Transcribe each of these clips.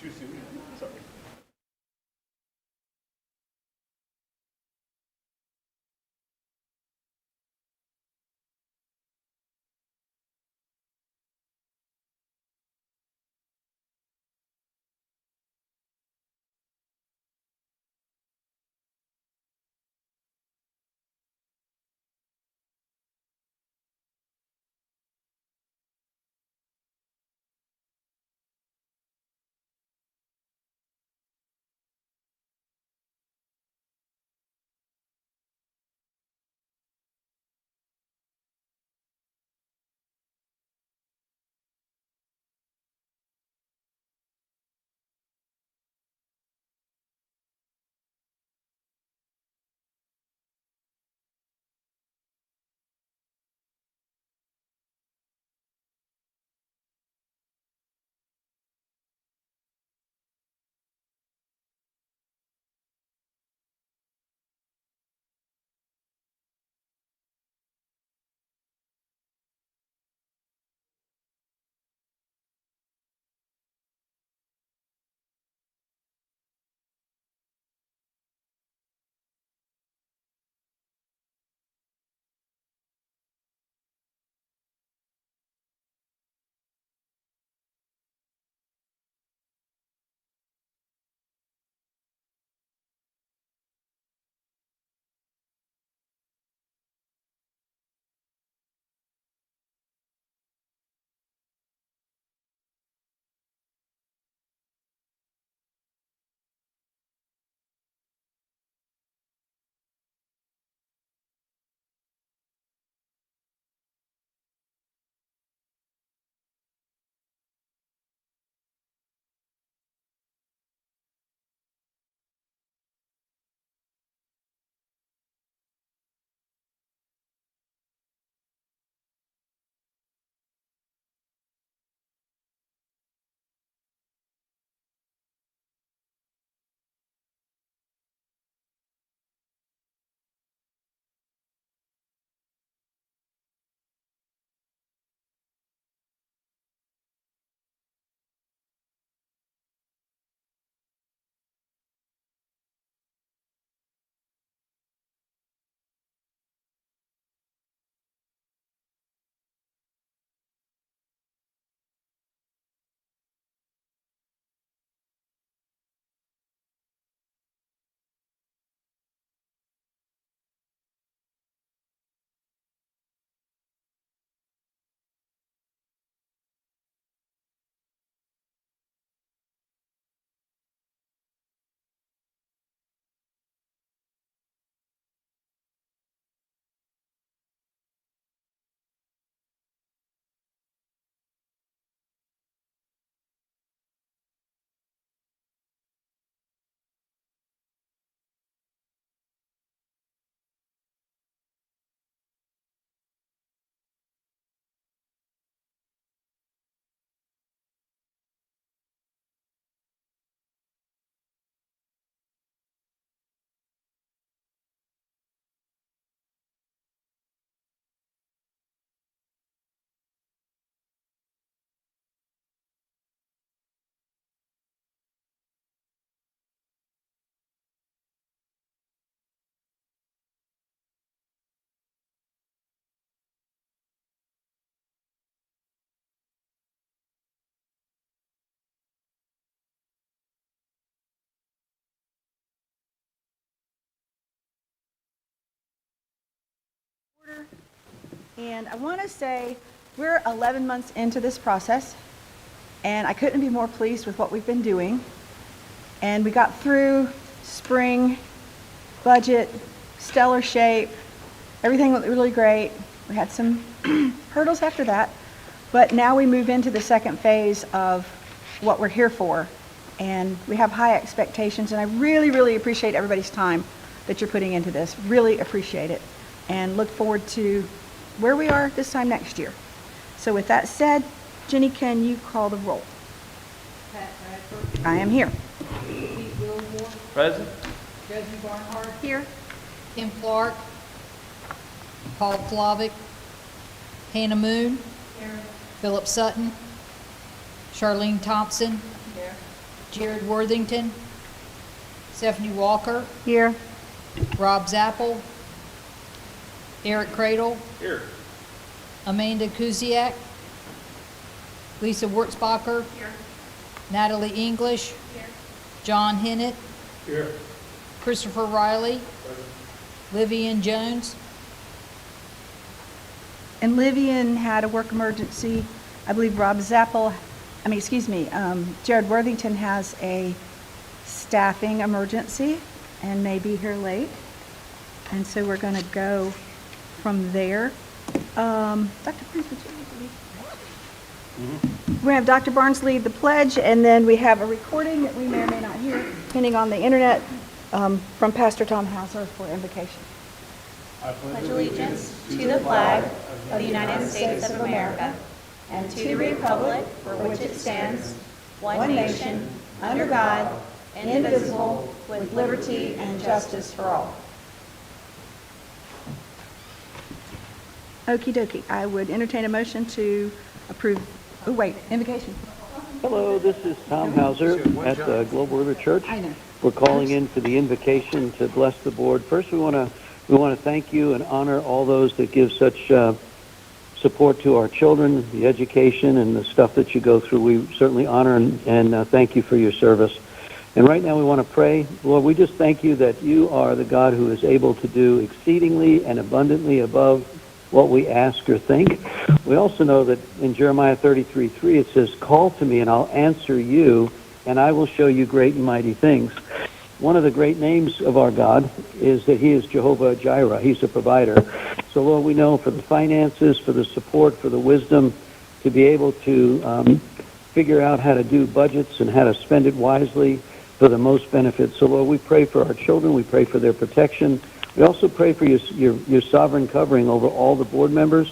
Too soon. Sorry. And I want to say we're 11 months into this process, and I couldn't be more pleased with what we've been doing. And we got through spring, budget, stellar shape, everything looked really great. We had some hurdles after that, but now we move into the second phase of what we're here for. And we have high expectations, and I really, really appreciate everybody's time that you're putting into this. Really appreciate it, and look forward to where we are this time next year. So with that said, Jenny, can you call the roll? Pat Bradford. I am here. Pete Wilmore. Present. Josie Barnhart. Here. Kim Clark. Paul Flavick. Hannah Moon. Philip Sutton. Charlene Thompson. Jared Worthington, Stephanie Walker, Here. Rob Zappel, Eric Cradle, Here. Amanda Kuziak, Lisa Wurtzbacher, Natalie English, John Hennett, Here. Christopher Riley, Vivian Jones, And Livian had a work emergency. I believe Jared Worthington has a staffing emergency and may be here late. And so we're going to go from there. Dr. Barnes, would you like to lead? We have Dr. Barnes lead the pledge, and then we have a recording that we may or may not hear, depending on the internet, from Pastor Tom Hauser for invocation. Pledge allegiance to the flag of the United States of America and to the republic for which it stands, one nation, under God, indivisible, with liberty and justice for all. Okie dokie. I would entertain a motion to approve, invocation. Hello, this is Tom Hauser at the Global River Church. I know. We're calling in for the invocation to bless the board. First, we want to thank you and honor all those that give such support to our children, the education and the stuff that you go through. We certainly honor and thank you for your service. And right now we want to pray. Lord, we just thank you that you are the God who is able to do exceedingly and abundantly above what we ask or think. We also know that in Jeremiah 33:3 it says, "Call to me and I'll answer you, and I will show you great and mighty things." One of the great names of our God is that he is Jehovah Jireh. He's a provider. So, Lord, we know for the finances, for the support, for the wisdom to be able to figure out how to do budgets and how to spend it wisely for the most benefit. So, Lord, we pray for our children. We pray for their protection. We also pray for your sovereign covering over all the board members,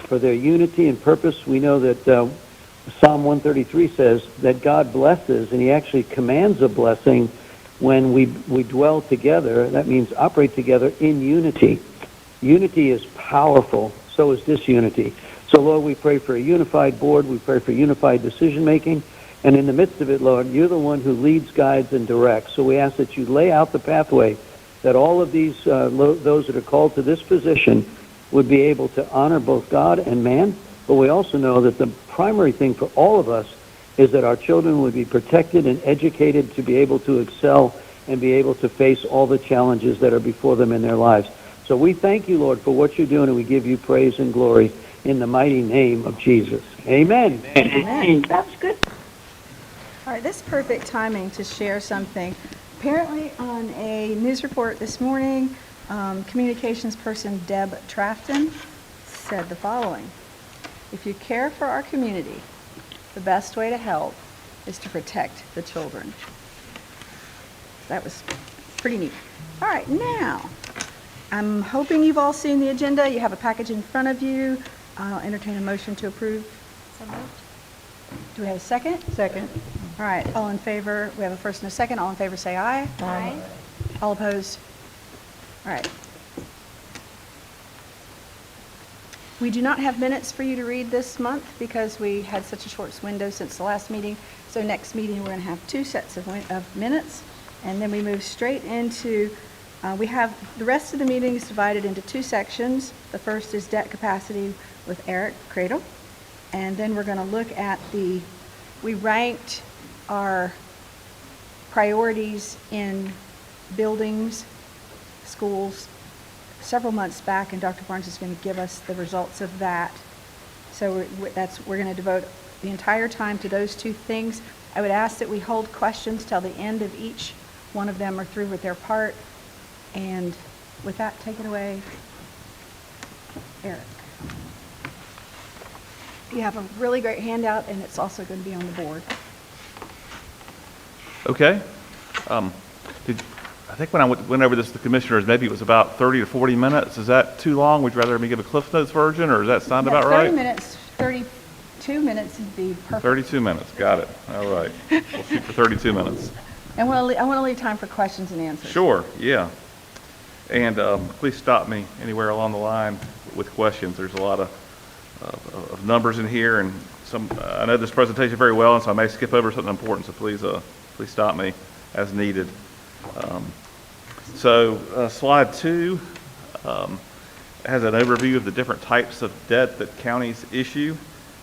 for their unity and purpose. We know that Psalm 133 says that God blesses, and he actually commands a blessing when we dwell together. That means operate together in unity. Unity is powerful. So is disunity. So, Lord, we pray for a unified board. We pray for unified decision-making. And in the midst of it, Lord, you're the one who leads, guides, and directs. So we ask that you lay out the pathway that all of these, those that are called to this position would be able to honor both God and man. But we also know that the primary thing for all of us is that our children would be protected and educated to be able to excel and be able to face all the challenges that are before them in their lives. So we thank you, Lord, for what you're doing, and we give you praise and glory in the mighty name of Jesus. Amen. Amen. That was good. All right, this is perfect timing to share something. Apparently, on a news report this morning, communications person Deb Trafton said the following: "If you care for our community, the best way to help is to protect the children." That was pretty neat. All right, now, I'm hoping you've all seen the agenda. You have a package in front of you. I'll entertain a motion to approve. Do we have a second? Second. All right, all in favor, we have a first and a second. All in favor say aye. Aye. All opposed? All right. We do not have minutes for you to read this month because we had such a short window since the last meeting. So next meeting, we're going to have two sets of minutes. And then we move straight into, we have the rest of the meeting is divided into two sections. The first is debt capacity with Eric Cradle. And then we're going to look at we ranked our priorities in buildings, schools, several months back, and Dr. Barnes is going to give us the results of that. So we're going to devote the entire time to those two things. I would ask that we hold questions till the end of each one of them are through with their part. And with that, take it away, Eric. You have a really great handout, and it's also going to be on the board. Okay. I think when I went over this with the commissioners, maybe it was about 30 to 40 minutes. Is that too long? Would you rather me give a Cliff Notes version, or does that sound about right? 30 minutes, 32 minutes would be perfect. 32 minutes. Got it. All right. We'll shoot for 32 minutes. And I want to leave time for questions and answers. Sure. Yeah. And please stop me anywhere along the line with questions. There's a lot of numbers in here, and I know this presentation very well, and so I may skip over something important. So please please stop me, as needed. Slide 2 has an overview of the different types of debt that counties issue.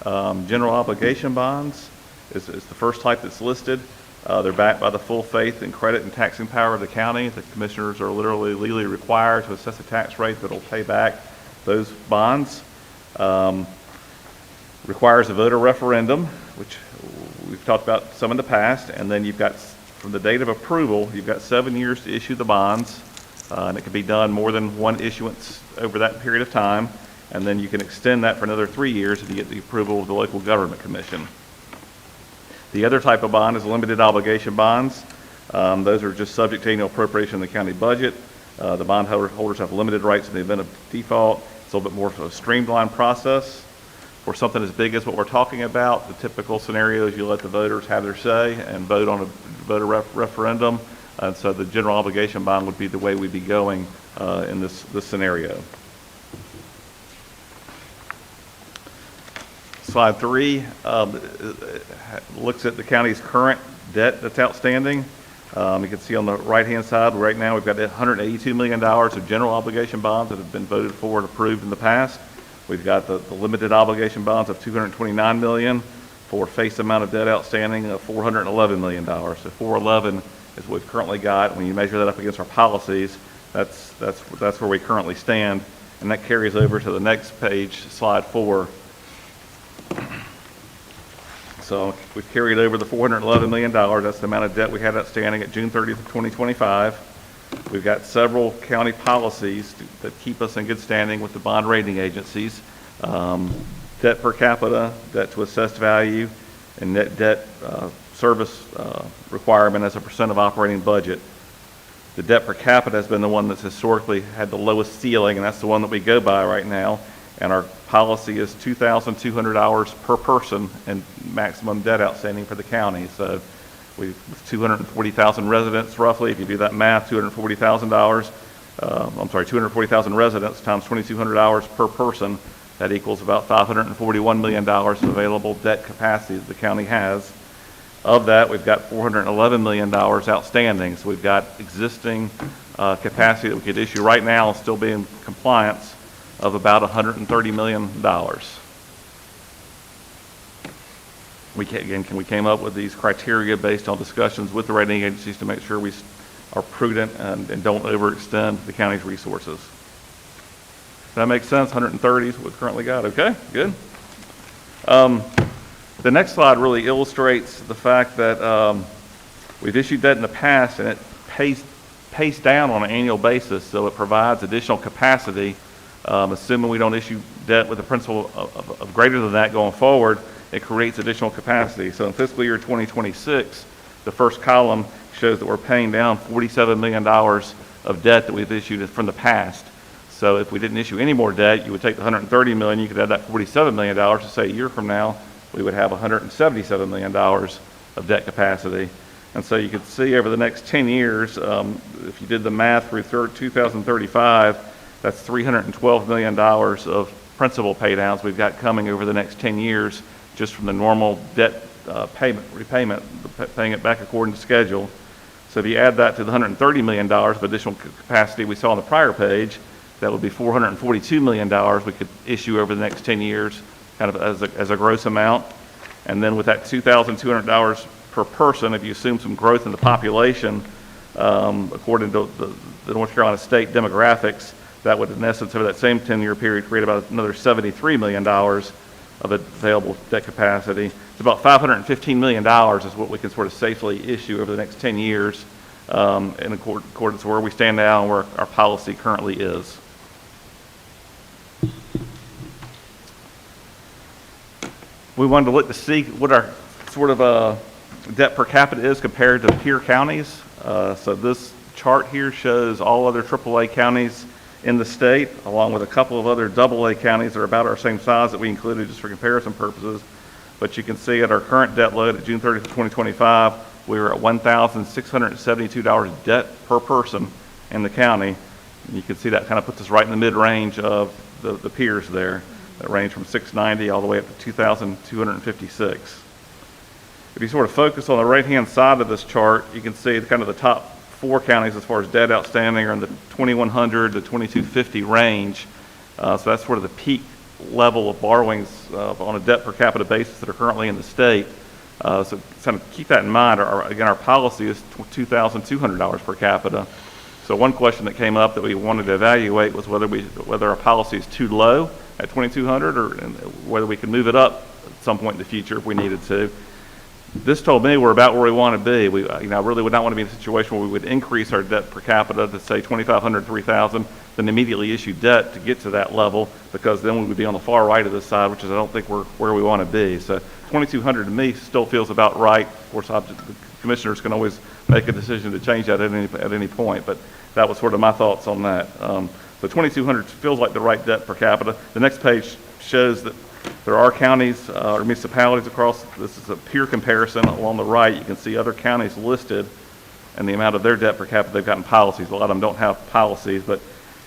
General obligation bonds is the first type that's listed. They're backed by the full faith and credit and taxing power of the county. The commissioners are literally legally required to assess a tax rate that'll pay back those bonds. Requires a voter referendum, which we've talked about some in the past, and then you've got, from the date of approval, you've got 7 years to issue the bonds, and it can be done more than one issuance over that period of time, and then you can extend that for another 3 years if you get the approval of the local government commission. The other type of bond is limited obligation bonds. Those are just subject to annual appropriation in the county budget. The bond holders have limited rights in the event of default. It's a little bit more of a streamlined process. For something as big as what we're talking about, the typical scenario is you let the voters have their say and vote on a voter referendum. And so the general obligation bond would be the way we'd be going in this scenario. Slide 3 looks at the county's current debt that's outstanding. You can see on the right-hand side, right now we've got $182 million of general obligation bonds that have been voted for and approved in the past. We've got the limited obligation bonds of $229 million for face amount of debt outstanding of $411 million. So 411 is what we've currently got. When you measure that up against our policies, that's where we currently stand, and that carries over to the next page, slide 4. So we've carried over the $411 million. That's the amount of debt we had outstanding at June 30th of 2025. We've got several county policies that keep us in good standing with the bond rating agencies. Debt per capita, debt to assessed value, and net debt service requirement as a percent of operating budget. The debt per capita has been the one that's historically had the lowest ceiling, and that's the one that we go by right now. And our policy is 2,200 hours per person and maximum debt outstanding for the county. So with 240,000 residents roughly, if you do that math, $240,000 residents times 2,200 hours per person, that equals about $541 million of available debt capacity that the county has. Of that, we've got $411 million outstanding. So we've got existing capacity that we could issue right now and still be in compliance of about $130 million. We came up with these criteria based on discussions with the rating agencies to make sure we are prudent and don't overextend the county's resources. Does that make sense? 130 is what we've currently got. Okay, good. The next slide really illustrates the fact that we've issued debt in the past, and it pays down on an annual basis, so it provides additional capacity. Assuming we don't issue debt with a principal of greater than that going forward, it creates additional capacity. So in fiscal year 2026, the first column shows that we're paying down $47 million of debt that we've issued from the past. So if we didn't issue any more debt, you would take the $130 million, you could add that $47 million to say a year from now, we would have $177 million of debt capacity. And so you could see over the next 10 years, if you did the math through 2035, that's $312 million of principal pay downs we've got coming over the next 10 years just from the normal debt repayment, paying it back according to schedule. So if you add that to the $130 million of additional capacity we saw on the prior page, that would be $442 million we could issue over the next 10 years, kind of as a gross amount. And then with that $2,200 per person, if you assume some growth in the population, according to the North Carolina state demographics, that would, in essence, over that same 10-year period, create about another $73 million of available debt capacity. It's about $515 million is what we can sort of safely issue over the next 10 years in accordance with where we stand now and where our policy currently is. We wanted to look to see what our sort of debt per capita is compared to peer counties. So this chart here shows all other AAA counties in the state, along with a couple of other AA counties that are about our same size that we included just for comparison purposes. But you can see at our current debt load at June 30th, 2025, we were at $1,672 debt per person in the county. And you can see that kind of puts us right in the mid-range of the peers there that range from $690 all the way up to $2,256. If you sort of focus on the right-hand side of this chart, you can see kind of the top 4 counties as far as debt outstanding are in the 2,100 to 2,250 range. So that's sort of the peak level of borrowings on a debt per capita basis that are currently in the state. So kind of keep that in mind. Again, our policy is $2,200 per capita. So one question that came up that we wanted to evaluate was whether our policy is too low at 2,200 or whether we could move it up at some point in the future if we needed to. This told me we're about where we want to be. I really would not want to be in a situation where we would increase our debt per capita to say 2,500, 3,000, then immediately issue debt to get to that level, because then we would be on the far right of this side, which is I don't think we're where we want to be. So 2,200 to me still feels about right. Of course, the commissioners can always make a decision to change that at any point, but that was sort of my thoughts on that. So 2,200 feels like the right debt per capita. The next page shows that there are counties or municipalities across, this is a peer comparison. Along the right, you can see other counties listed and the amount of their debt per capita they've gotten policies. A lot of them don't have policies, but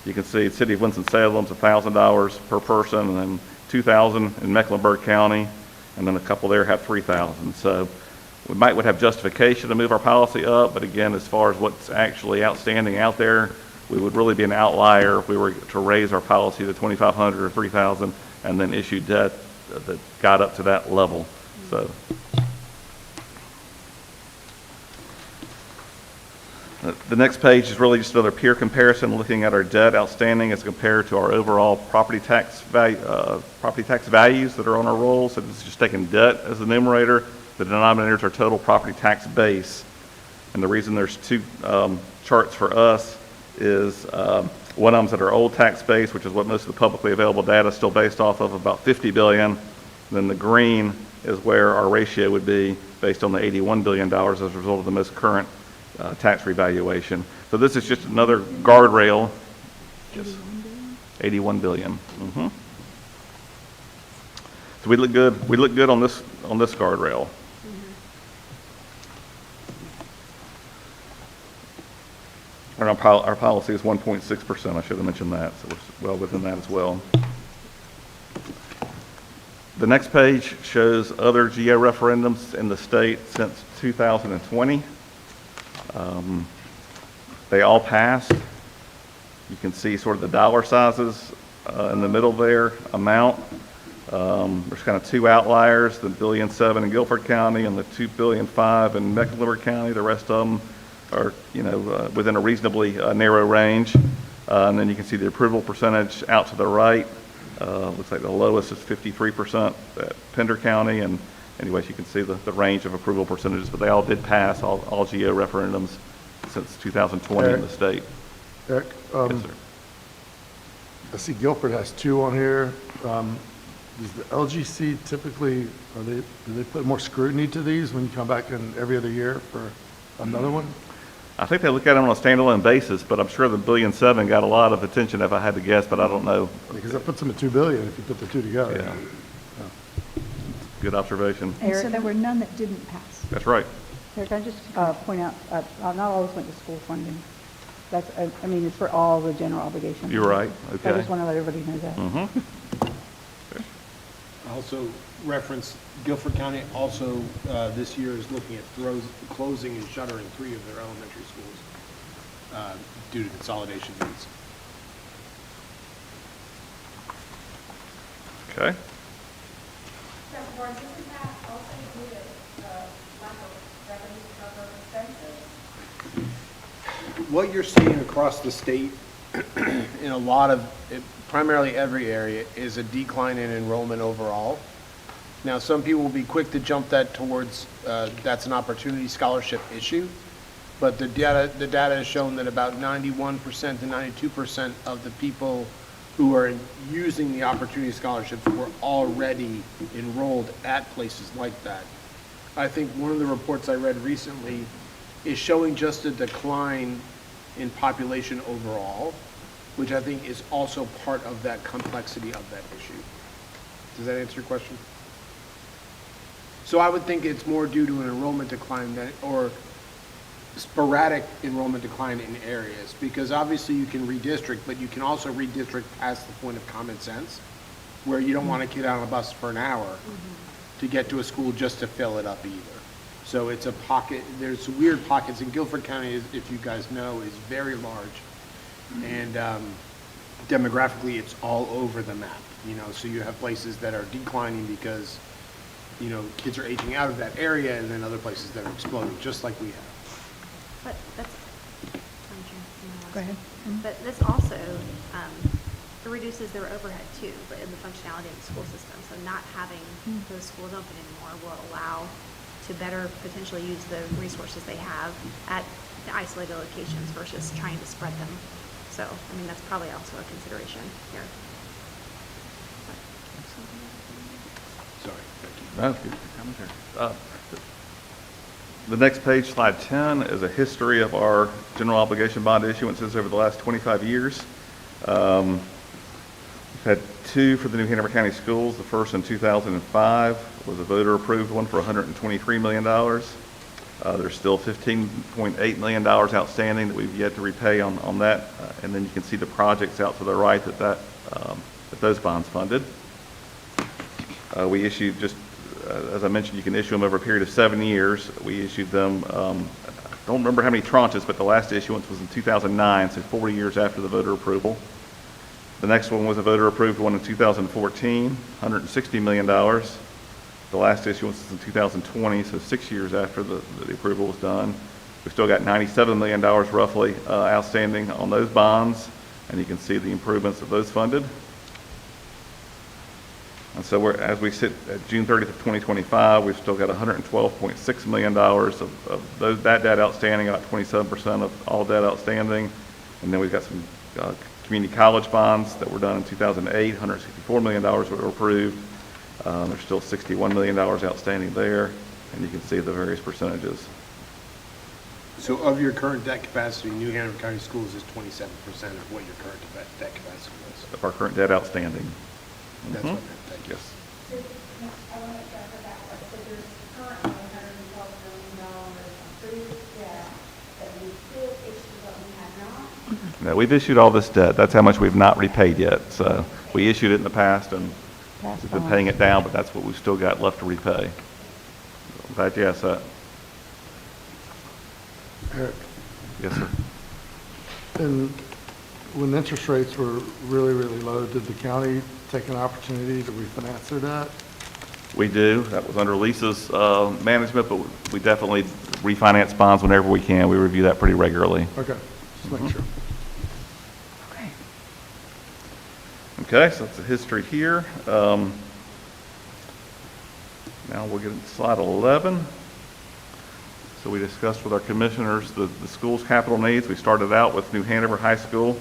you can see the city of Winston-Salem's $1,000 per person, and then $2,000 in Mecklenburg County, and then a couple there have $3,000. So we would have justification to move our policy up, but again, as far as what's actually outstanding out there, we would really be an outlier if we were to raise our policy to 2,500 or 3,000 and then issue debt that got up to that level. So the next page is really just another peer comparison, looking at our debt outstanding as compared to our overall property tax values that are on our rolls. So it's just taking debt as the numerator. The denominator is our total property tax base. And the reason there's 2 charts for us is one of them's at our old tax base, which is what most of the publicly available data is still based off of, about $50 billion. Then the green is where our ratio would be based on the $81 billion as a result of the most current tax revaluation. So this is just another guardrail. Yes, $81 billion. Mm-hmm. So we look good. We look good on this guardrail. And our policy is 1.6%. I should have mentioned that, so we're well within that as well. The next page shows other GO referendums in the state since 2020. They all passed. You can see sort of the dollar sizes in the middle there, amount. There's kind of 2 outliers, the $1.7 billion in Guilford County and the $2.5 billion in Mecklenburg County. The rest of them are, within a reasonably narrow range. And then you can see the approval percentage out to the right. Looks like the lowest is 53% at Pender County. And anyways, you can see the range of approval percentages, but they all did pass, all GO referendums since 2020 in the state. Eric, Yes, sir. I see Guilford has 2 on here. Does the LGC typically, do they put more scrutiny to these when you come back in every other year for another one? I think they look at them on a standalone basis, but I'm sure the $1.7 billion got a lot of attention if I had to guess, but I don't know. Because that puts them at $2 billion if you put the 2 together. Yeah. Good observation. And so there were none that didn't pass. That's right. Eric, I just point out, not always went to school funding. That's, I mean, it's for all the general obligations. You're right. I Okay. just want to let everybody know that. Mm-hmm. Also reference Guilford County also this year is looking at closing and shuttering 3 of their elementary schools due to consolidation needs. Okay. Doesn't that also include lack of revenue to cover expenses? What you're seeing across the state in a lot of, primarily every area, is a decline in enrollment overall. Now, some people will be quick to jump that towards that's an opportunity scholarship issue, but the data has shown that about 91% to 92% of the people who are using the opportunity scholarships were already enrolled at places like that. I think one of the reports I read recently is showing just a decline in population overall, which I think is also part of that complexity of that issue. Does that answer your question? So I would think it's more due to an enrollment decline than, or sporadic enrollment decline in areas, because obviously you can redistrict, but you can also redistrict past the point of common sense, where you don't want a kid on a bus for an hour to get to a school just to fill it up either. So it's a pocket, there's weird pockets, and Guilford County, if you guys know, is very large. And demographically, it's all over the map, so you have places that are declining because, kids are aging out of that area, and then other places that are exploding, just like we have. But that's, I'm sure. Go ahead. But this also it reduces their overhead too, but in the functionality of the school system. So not having those schools open anymore will allow to better potentially use the resources they have at the isolated locations versus trying to spread them. So, I mean, that's probably also a consideration here. Sorry, thank you. That's good commentary. The next page, slide 10, is a history of our general obligation bond issuances over the last 25 years. We've had two for the New Hanover County Schools. The first in 2005 was a voter-approved one for $123 million. There's still $15.8 million outstanding that we've yet to repay on that. And then you can see the projects out to the right that those bonds funded. We issued as I mentioned, you can issue them over a period of 7 years. We issued them, I don't remember how many tranches, but the last issuance was in 2009, so 40 years after the voter approval. The next one was a voter-approved one in 2014, $160 million. The last issuance was in 2020, so 6 years after the approval was done. We've still got $97 million roughly outstanding on those bonds, and you can see the improvements of those funded. And so as we sit at June 30th of 2025, we've still got $112.6 million of that debt outstanding, about 27% of all debt outstanding. And then we've got some community college bonds that were done in 2008, $164 million were approved. There's still $61 million outstanding there, and you can see the various percentages. So of your current debt capacity, New Hanover County Schools is 27% of what your current debt capacity is. Of our current debt outstanding. That's what I meant, thank you. Yes. So, I want to clarify that, so there's currently $112 million approved debt that we could issue, but we have not. No, we've issued all this debt. That's how much we've not repaid yet. So we issued it in the past, and we've been paying it down, but that's what we've still got left to repay. I'm glad you asked that. Eric, Yes, sir. and when interest rates were really, really low, did the county take an opportunity to refinance their debt? We do. That was under Lisa's management, but we definitely refinance bonds whenever we can. We review that pretty regularly. Okay, just make sure. Okay. Okay, so that's the history here. Now we'll get into slide 11. So we discussed with our commissioners the school's capital needs. We started out with New Hanover High School.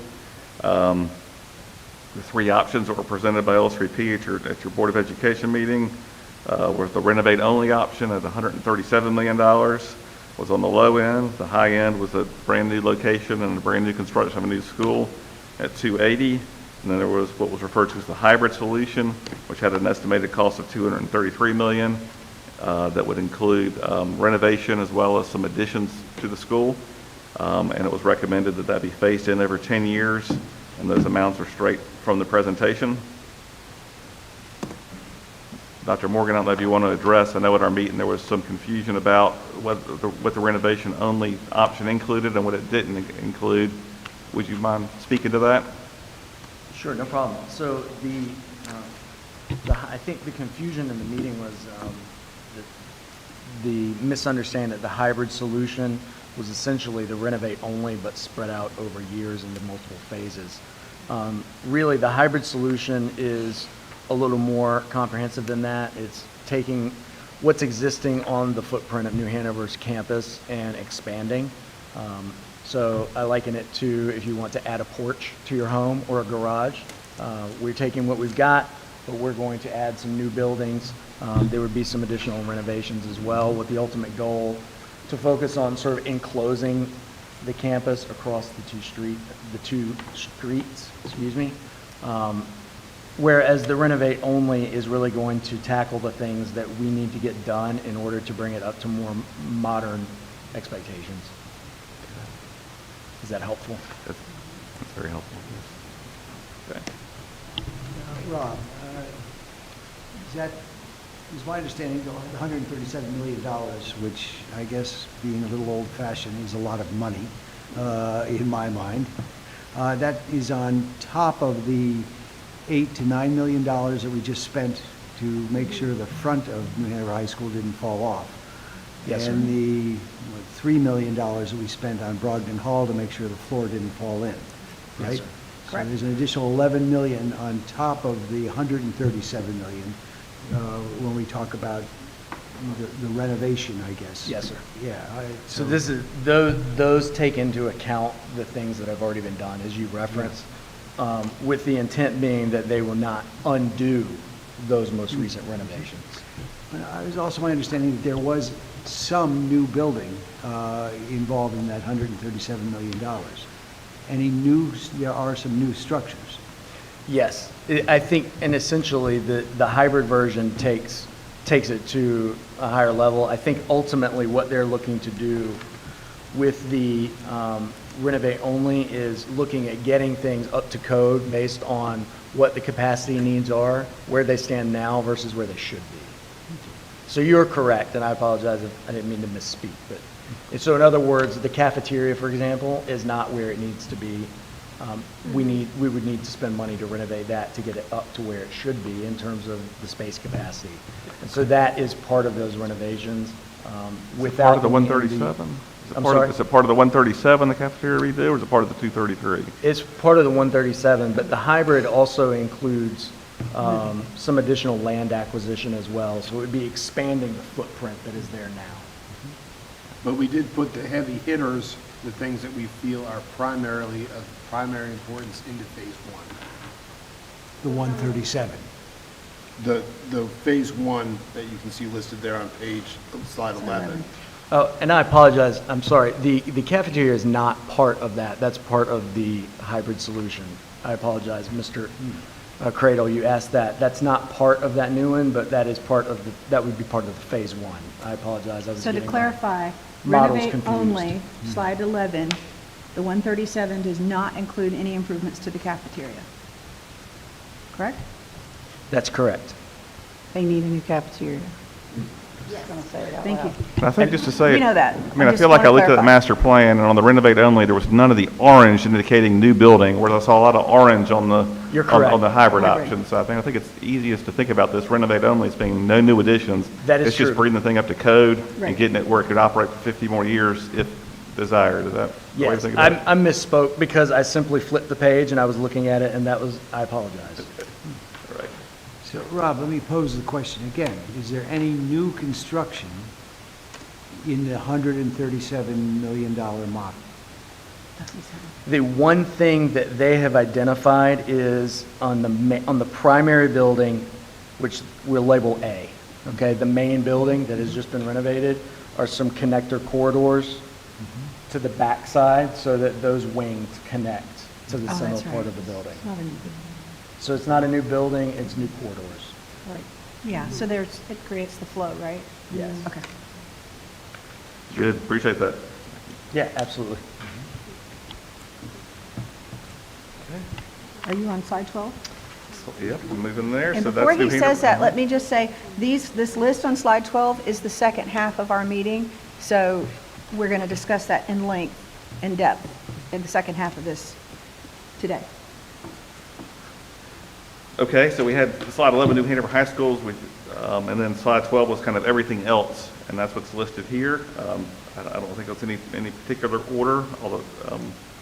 The three options that were presented by L3P at your Board of Education meeting were the renovate-only option at $137 million was on the low end. The high end was a brand-new location and a brand-new construction of a new school at $280. And then there was what was referred to as the hybrid solution, which had an estimated cost of $233 million. That would include renovation as well as some additions to the school. And it was recommended that be phased in over 10 years, and those amounts are straight from the presentation. Dr. Morgan, I don't know if you want to address, I know at our meeting there was some confusion about what the renovation-only option included and what it didn't include. Would you mind speaking to that? Sure, no problem. So I think the confusion in the meeting was the misunderstanding that the hybrid solution was essentially the renovate only, but spread out over years into multiple phases. Really, the hybrid solution is a little more comprehensive than that. It's taking what's existing on the footprint of New Hanover's campus and expanding. So I liken it to if you want to add a porch to your home or a garage. We're taking what we've got, but we're going to add some new buildings. There would be some additional renovations as well, with the ultimate goal to focus on sort of enclosing the campus across the two streets, excuse me. Whereas the renovate only is really going to tackle the things that we need to get done in order to bring it up to more modern expectations. Is that helpful? That's very helpful. Okay. Rob, is that It's my understanding, the $137 million, which I guess, being a little old-fashioned, is a lot of money in my mind. That is on top of the $8 to $9 million that we just spent to make sure the front of New Hanover High School didn't fall off. Yes, sir. And the $3 million that we spent on Brogdon Hall to make sure the floor didn't fall in, Yes, right? sir. So there's an additional 11 million on top of the 137 million when we talk about the renovation, I guess. Yes, sir. Yeah. So this is, those take into account the things that have already been done, as you referenced, with the intent being that they will not undo those most recent renovations. It was also my understanding that there was some new building involved in that $137 million. There are some new structures. Yes, I think, and essentially, the hybrid version takes it to a higher level. I think ultimately what they're looking to do with the renovate only is looking at getting things up to code based on what the capacity needs are, where they stand now versus where they should be. So you're correct, and I apologize if I didn't mean to misspeak, but, and so in other words, the cafeteria, for example, is not where it needs to be. We would need to spend money to renovate that to get it up to where it should be in terms of the space capacity. And so that is part of those renovations. Without Part of the being 137? I'm sorry? Is it part of the 137, the cafeteria redo, or is it part of the 233? It's part of the 137, but the hybrid also includes some additional land acquisition as well. So it would be expanding the footprint that is there now. But we did put the heavy hitters, the things that we feel are primarily of primary importance into phase one. The 137. The phase one that you can see listed there on slide 11. Oh, and I apologize, I'm sorry, the cafeteria is not part of that, that's part of the hybrid solution. I apologize, Mr. Cradle, you asked that, that's not part of that new one, but that is part of that would be part of the phase one. I apologize, I was So to getting clarify, models renovate confused. only, slide 11, the 137 does not include any improvements to the cafeteria. Correct? That's correct. They need a new cafeteria. Just gonna say it out Thank you. loud. And I think just to say. We know that. I mean, I I just feel like I wanna looked at the clarify. master plan, and on the renovate only, there was none of the orange indicating new building, whereas I saw a lot of orange on the. You're on correct. the hybrid Hybrid. option. So I think it's easiest to think about this renovate only as being no new additions. That is It's just true. bringing the thing up to code Right. and getting it where it could operate for 50 more years if desired. Is that the way to Yes, think about it? I misspoke because I simply flipped the page and I was looking at it and that was, I apologize. Right. So, Rob, let me pose the question again. Is there any new construction in the $137 million model? The one thing that they have identified is on the primary building, which we'll label A, okay? The main building that has just been renovated are some connector corridors to the backside so that those wings connect to the Oh, central that's part right. of the building. It's not a new building. So it's not a new building, it's new corridors. Right. Yeah, so it creates the flow, right? Yes. Okay. Good, appreciate that. Yeah, absolutely. Are you on slide 12? Yep, I'm moving there. And So before that's he New says Hanover. that, let me just say, this list on slide 12 is the second half of our meeting, so we're going to discuss that in length, in depth, in the second half of this today. Okay, so we had slide 11, New Hanover High Schools, and then slide 12 was kind of everything else, and that's what's listed here. I don't think it's any particular order, although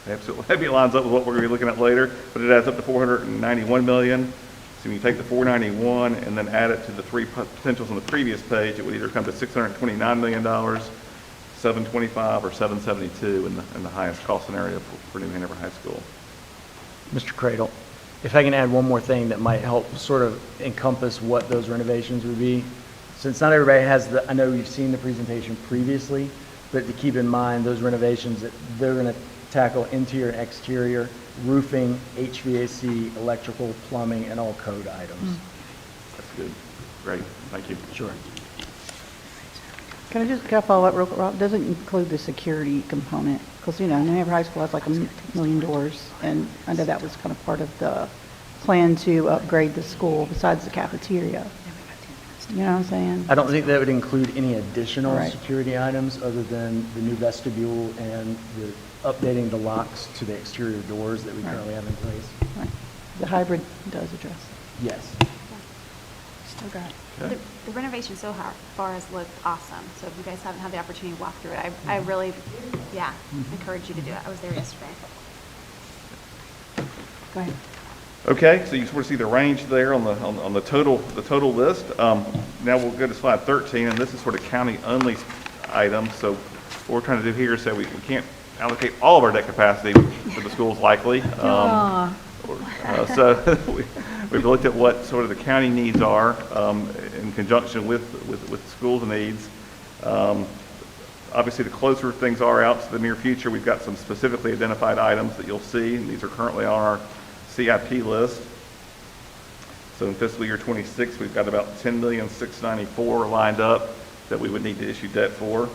absolutely it lines up with what we're going to be looking at later, but it adds up to $491 million. So when you take the 491 and then add it to the three potentials on the previous page, it would either come to $629 million, 725, or 772 in the highest cost scenario for New Hanover High School. Mr. Cradle, if I can add one more thing that might help sort of encompass what those renovations would be. Since not everybody has I know you've seen the presentation previously, but to keep in mind those renovations that they're going to tackle interior and exterior, roofing, HVAC, electrical, plumbing, and all code items. That's good. Great. Thank you. Sure. Can I follow up real quick, Rob? Doesn't include the security component, because, New Hampshire High School has like a million doors, and I know that was kind of part of the plan to upgrade the school besides the cafeteria. You know what I'm saying? I don't think that would include any additional Right. security items other than the new vestibule and the updating the locks to the exterior doors that we Right. currently have in place. Right. The hybrid does address it. Yes. Still got it. Okay. The renovation so far has looked awesome. So if you guys haven't had the opportunity to walk through it, I really, yeah, encourage you to do it. I was there yesterday. Go ahead. Okay, so you sort of see the range there on the total list. Now we'll go to slide 13, and this is sort of county-only items. So what we're trying to do here is say we can't allocate all of our debt capacity for the schools likely. So we've looked at what sort of the county needs are in conjunction with schools' needs. Obviously, the closer things are out to the near future, we've got some specifically identified items that you'll see, and these are currently on our CIP list. So in fiscal year 26, we've got about $10,694,000 lined up that we would need to issue debt for.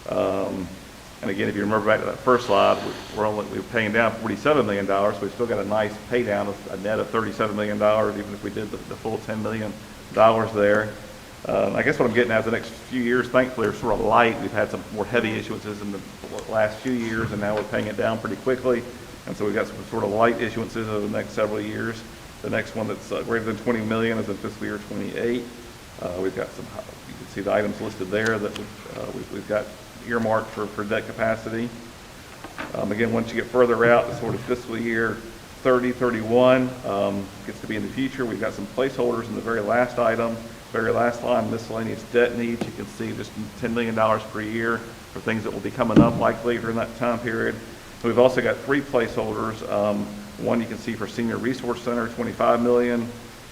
And again, if you remember back to that first slide, we're paying down $47 million. So we've still got a nice pay down of a net of $37 million, even if we did the full $10 million there. I guess what I'm getting at the next few years, thankfully, are sort of light. We've had some more heavy issuances in the last few years, and now we're paying it down pretty quickly. And so we've got some sort of light issuances over the next several years. The next one that's greater than $20 million is in fiscal year 28. We've got some, you can see the items listed there that we've got earmarked for debt capacity. Again, once you get further out, the sort of fiscal year 30, 31 gets to be in the future. We've got some placeholders in the very last item, very last line, miscellaneous debt needs. You can see just $10 million per year for things that will be coming up likely during that time period. We've also got three placeholders. One you can see for Senior Resource Center, $25 million,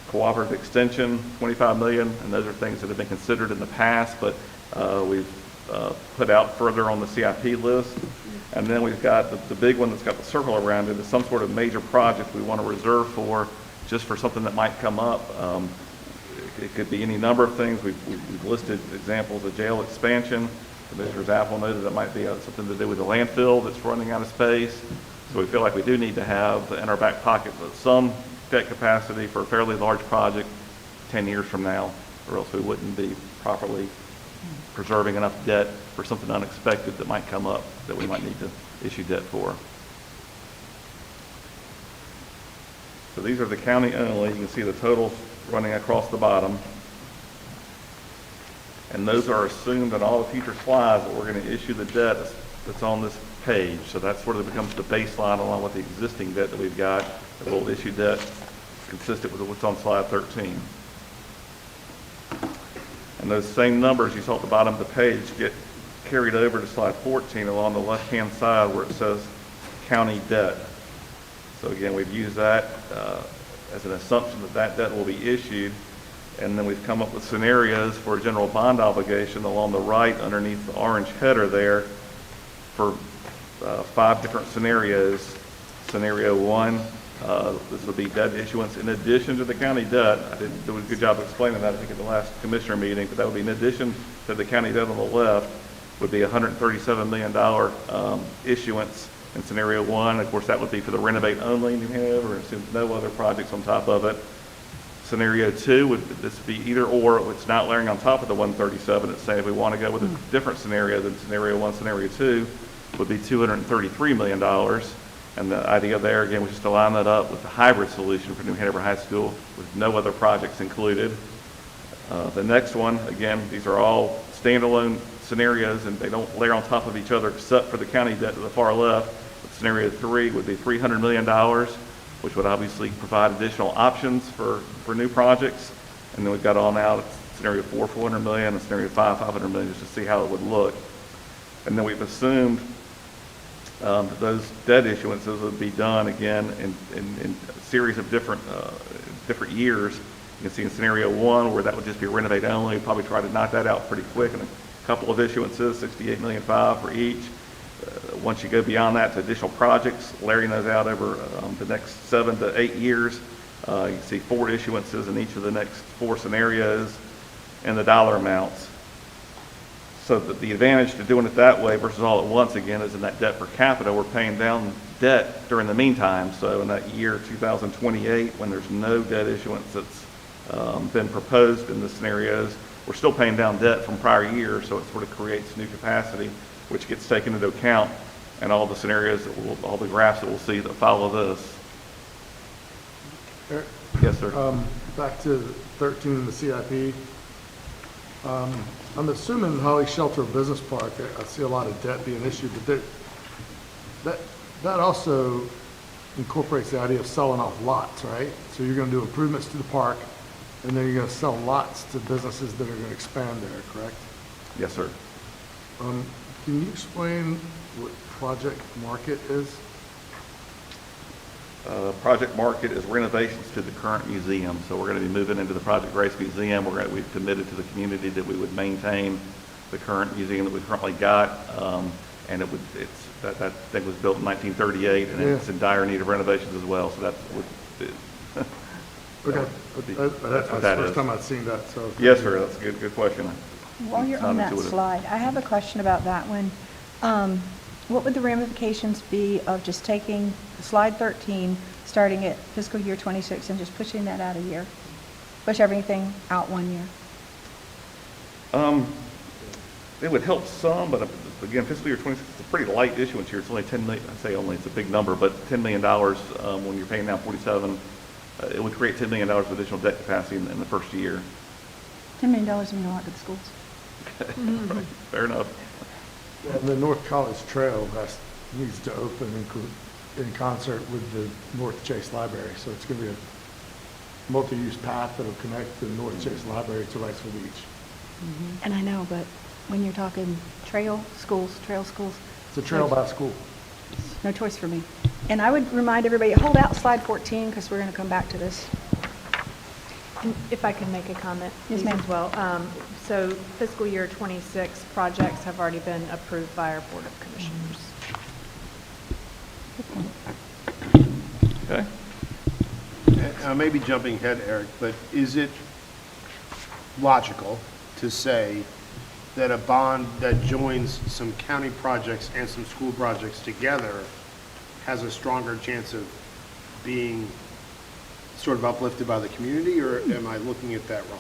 Cooperative Extension, $25 million, and those are things that have been considered in the past, but we've put out further on the CIP list. And then we've got the big one that's got the circle around it is some sort of major project we want to reserve for, just for something that might come up. It could be any number of things. We've listed examples of jail expansion. Commissioner Apple noted that might be something to do with the landfill that's running out of space. So we feel like we do need to have in our back pocket some debt capacity for a fairly large project 10 years from now, or else we wouldn't be properly preserving enough debt for something unexpected that might come up that we might need to issue debt for. So these are the county only. You can see the totals running across the bottom. And those are assumed in all the future slides that we're going to issue the debt that's on this page. So that sort of becomes the baseline along with the existing debt that we've got. That we'll issue debt consistent with what's on slide 13. And those same numbers you saw at the bottom of the page get carried over to slide 14 along the left-hand side where it says county debt. So again, we've used that as an assumption that debt will be issued. And then we've come up with scenarios for a general bond obligation along the right underneath the orange header there for 5 different scenarios. Scenario 1, this will be debt issuance in addition to the county debt. I didn't do a good job of explaining that, I think, at the last commissioner meeting, but that would be in addition to the county debt on the left, would be a $137 million issuance in scenario 1. Of course, that would be for the renovate only New Hanover, and assumes no other projects on top of it. Scenario 2 would this be either or. It's not layering on top of the 137. It's saying if we want to go with a different scenario than scenario 1, scenario 2 would be $233 million. And the idea there, again, was just to line that up with the hybrid solution for New Hanover High School with no other projects included. The next one, again, these are all standalone scenarios and they don't layer on top of each other except for the county debt to the far left. But scenario 3 would be $300 million, which would obviously provide additional options for new projects. And then we've got on out scenario 4, $400 million, and scenario 5, $500 million, just to see how it would look. And then we've assumed that those debt issuances would be done again in a series of different years. You can see in scenario 1 where that would just be renovate only, we'd probably try to knock that out pretty quick in a couple of issuances, $68.5 million for each. Once you go beyond that to additional projects, layering those out over the next 7 to 8 years, you can see 4 issuances in each of the next 4 scenarios and the dollar amounts. So the advantage to doing it that way versus all at once, again, is in that debt per capita, we're paying down debt during the meantime. So in that year 2028, when there's no debt issuance that's been proposed in the scenarios, we're still paying down debt from prior years, so it sort of creates new capacity, which gets taken into account in all the scenarios all the graphs that we'll see that follow this. Eric, Yes, sir. back to 13 in the CIP. I'm assuming Holly Shelter Business Park, I see a lot of debt being issued, but that also incorporates the idea of selling off lots, right? So you're going to do improvements to the park, and then you're going to sell lots to businesses that are going to expand there, correct? Yes, sir. Can you explain what Project Market is? Project Market is renovations to the current museum. So we're going to be moving into the Project Grace Museum. We've committed to the community that we would maintain the current museum that we've currently got. And that thing was built in 1938, and it's in dire need of renovations as well. So that's what Okay, that's the that first is. time I've seen that, so. Yes, sir. That's a good question. While you're It's not on that intuitive. slide, I have a question about that one. What would the ramifications be of just taking slide 13, starting at fiscal year 26, and just pushing that out a year? Push everything out 1 year? It would help some, but again, fiscal year 26 is a pretty light issuance year. It's only 10 million, I say only, it's a big number, but $10 million when you're paying down 47, it would create $10 million of additional debt capacity in the first year. $10 million mean a lot to the schools. Right, fair enough. And the North College Trail needs to open in concert with the North Chase Library, so it's going to be a multi-use path that'll connect the North Chase Library to Wrightsville Beach. And I know, but when you're talking trail schools, It's a trail by school. no choice for me. And I would remind everybody, hold out slide 14, because we're going to come back to this. And if I could make a comment, Yes, please, ma'am. as well. So fiscal year 26 projects have already been approved by our Board of Commissioners. Okay. I may be jumping ahead, Eric, but is it logical to say that a bond that joins some county projects and some school projects together has a stronger chance of being sort of uplifted by the community, or am I looking at that wrong?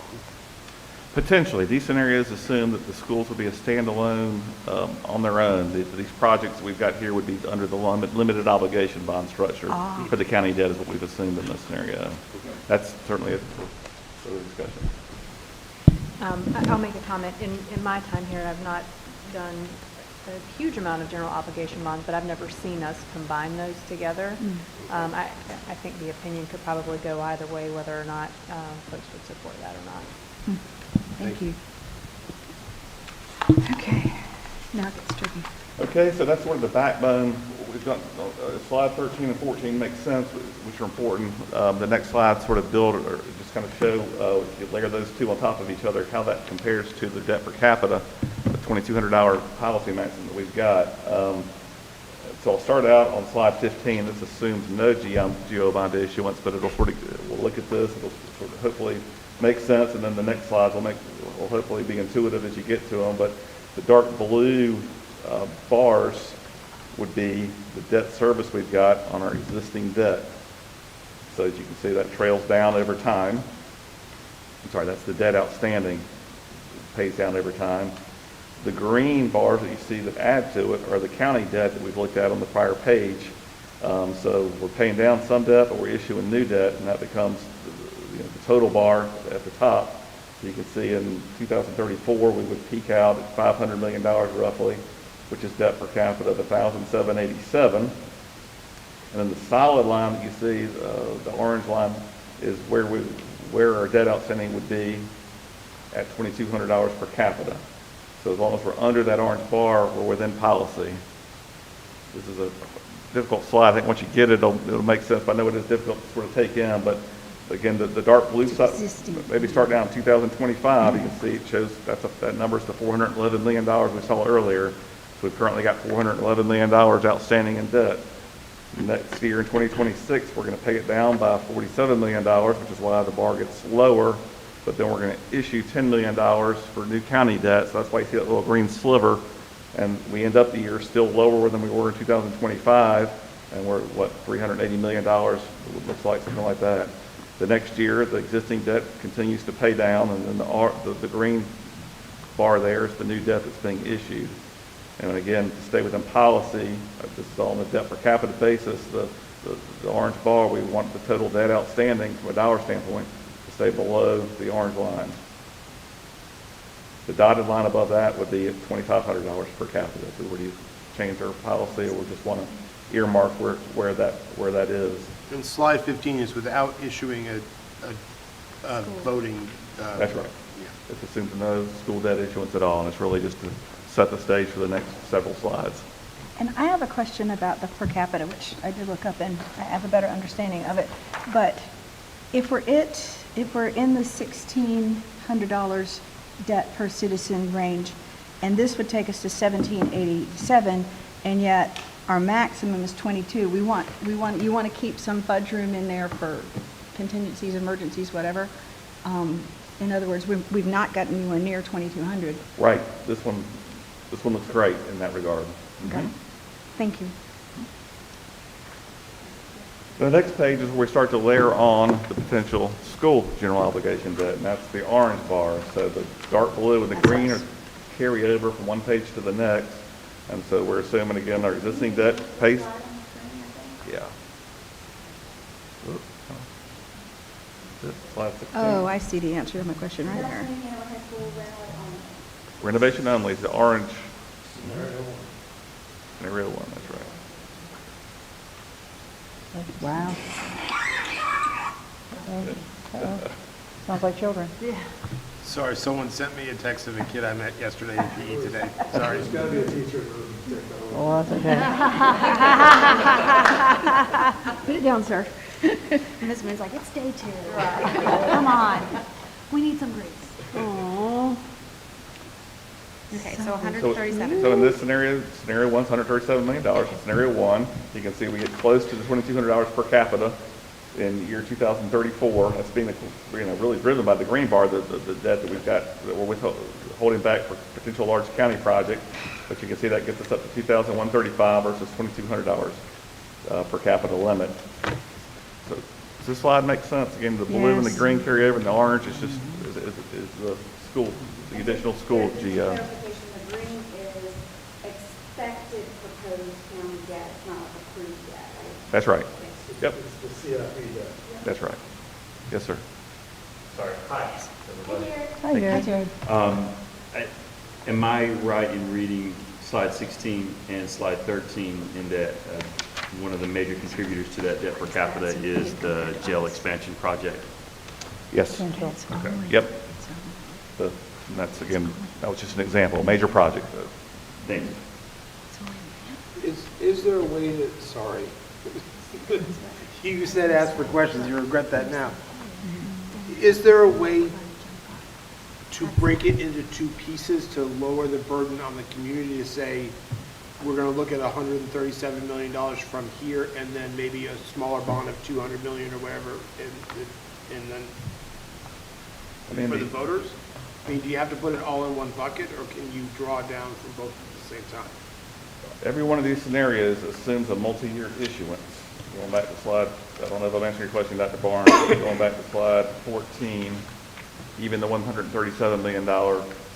Potentially. These scenarios assume that the schools will be a standalone on their own. These projects we've got here would be under the limited obligation bond structure for the county debt is what we've assumed in this scenario. That's certainly a further discussion. I'll make a comment. In my time here, I've not done a huge amount of general obligation bonds, but I've never seen us combine those together. I think the opinion could probably go either way, whether or not folks would support that or not. Thank you. Okay, now it gets tricky. Okay, so that's sort of the backbone. We've got slide 13 and 14 make sense, which are important. The next slide sort of build or just kind of show, if you layer those two on top of each other, how that compares to the debt per capita, the $2,200 policy maximum that we've got. So I'll start out on slide 15. This assumes no GO bond issuance, but it'll sort of, we'll look at this, it'll sort of hopefully make sense, and then the next slides will hopefully be intuitive as you get to them. But the dark blue bars would be the debt service we've got on our existing debt. So as you can see, that trails down over time. I'm sorry, that's the debt outstanding. It pays down over time. The green bars that you see that add to it are the county debt that we've looked at on the prior page. So we're paying down some debt, but we're issuing new debt, and that becomes the total bar at the top. So you can see in 2034, we would peak out at $500 million roughly, which is debt per capita of $1,787. And then the solid line that you see, the orange line, is where our debt outstanding would be at $2,200 per capita. So as long as we're under that orange bar, we're within policy. This is a difficult slide. I think once you get it, it'll make sense. But I know it is difficult to sort of take in. But again, the dark blue side, maybe start down in 2025. You can see it shows that number is the $411 million we saw earlier. So we've currently got $411 million outstanding in debt. Next year in 2026, we're going to pay it down by $47 million, which is why the bar gets lower. But then we're going to issue $10 million for new county debt. So that's why you see that little green sliver. And we end up the year still lower than we were in 2025. And we're, $380 million, it looks like, something like that. The next year, the existing debt continues to pay down, and then the green bar there is the new debt that's being issued. And again, to stay within policy, this is all on a debt per capita basis, the orange bar, we want the total debt outstanding from a dollar standpoint to stay below the orange line. The dotted line above that would be at $2,500 per capita if we were to change our policy, or we just want to earmark where that is. And slide 15 is without issuing a voting. That's right. Yeah. It assumes no school debt issuance at all, and it's really just to set the stage for the next several slides. And I have a question about the per capita, which I did look up and I have a better understanding of it. But if we're in the $1,600 debt per citizen range, and this would take us to $1,787, and yet our maximum is 22. You want to keep some fudge room in there for contingencies, emergencies, whatever. In other words, we've not gotten anywhere near 2,200. Right. This one looks great in that regard. Okay. Thank you. The next page is where we start to layer on the potential school general obligation debt, and that's the orange bar. So the dark blue and the green are carry over from one page to the next. And so we're assuming, again, our existing debt pays. Yeah. Slide 16. Oh, I see the answer to my question right there. Renovation only is the orange. Scenario 1, that's right. Wow. Sounds like children. Sorry, someone sent me a text of a kid I met yesterday in PE today. Sorry. There's got to be a teacher who take that over. Oh, that's okay. Put it down, sir. And this man's like, it's day 2. Come on. We need some grease. Aww. Okay, so 137. So in this scenario 1's $137 million. In scenario 1, you can see we get close to the $2,200 per capita in year 2034. That's being really driven by the green bar, the debt that we've got, that we're holding back for potential large county project. But you can see that gets us up to 2,135 versus $2,200 per capita limit. So does this slide make sense? Again, the blue and the Yes. green carry over, and the orange is just is the school, the additional school GO. Clarification, the green is expected proposed county debt, it's not approved debt, right? That's right. Yep, It's the CFP debt. that's right. Yes, sir. Sorry. Hi, everybody. Hi, Jared. Am I right in reading slide 16 and slide 13 in that one of the major contributors to that debt per capita is the jail expansion project? Yes. Central. Okay. Yep. And that's, again, that was just an example, a major project. Thank you. Is there a way to, sorry. You said ask for questions, you regret that now. Is there a way to break it into 2 pieces to lower the burden on the community to say, we're going to look at $137 million from here and then maybe a smaller bond of $200 million or whatever, and then for the voters? I mean, do you have to put it all in one bucket, or can you draw down from both at the same time? Every one of these scenarios assumes a multi-year issuance. Going back to slide, I don't know if I'm answering your question, Dr. Barnes, but going back to slide 14, even the $137 million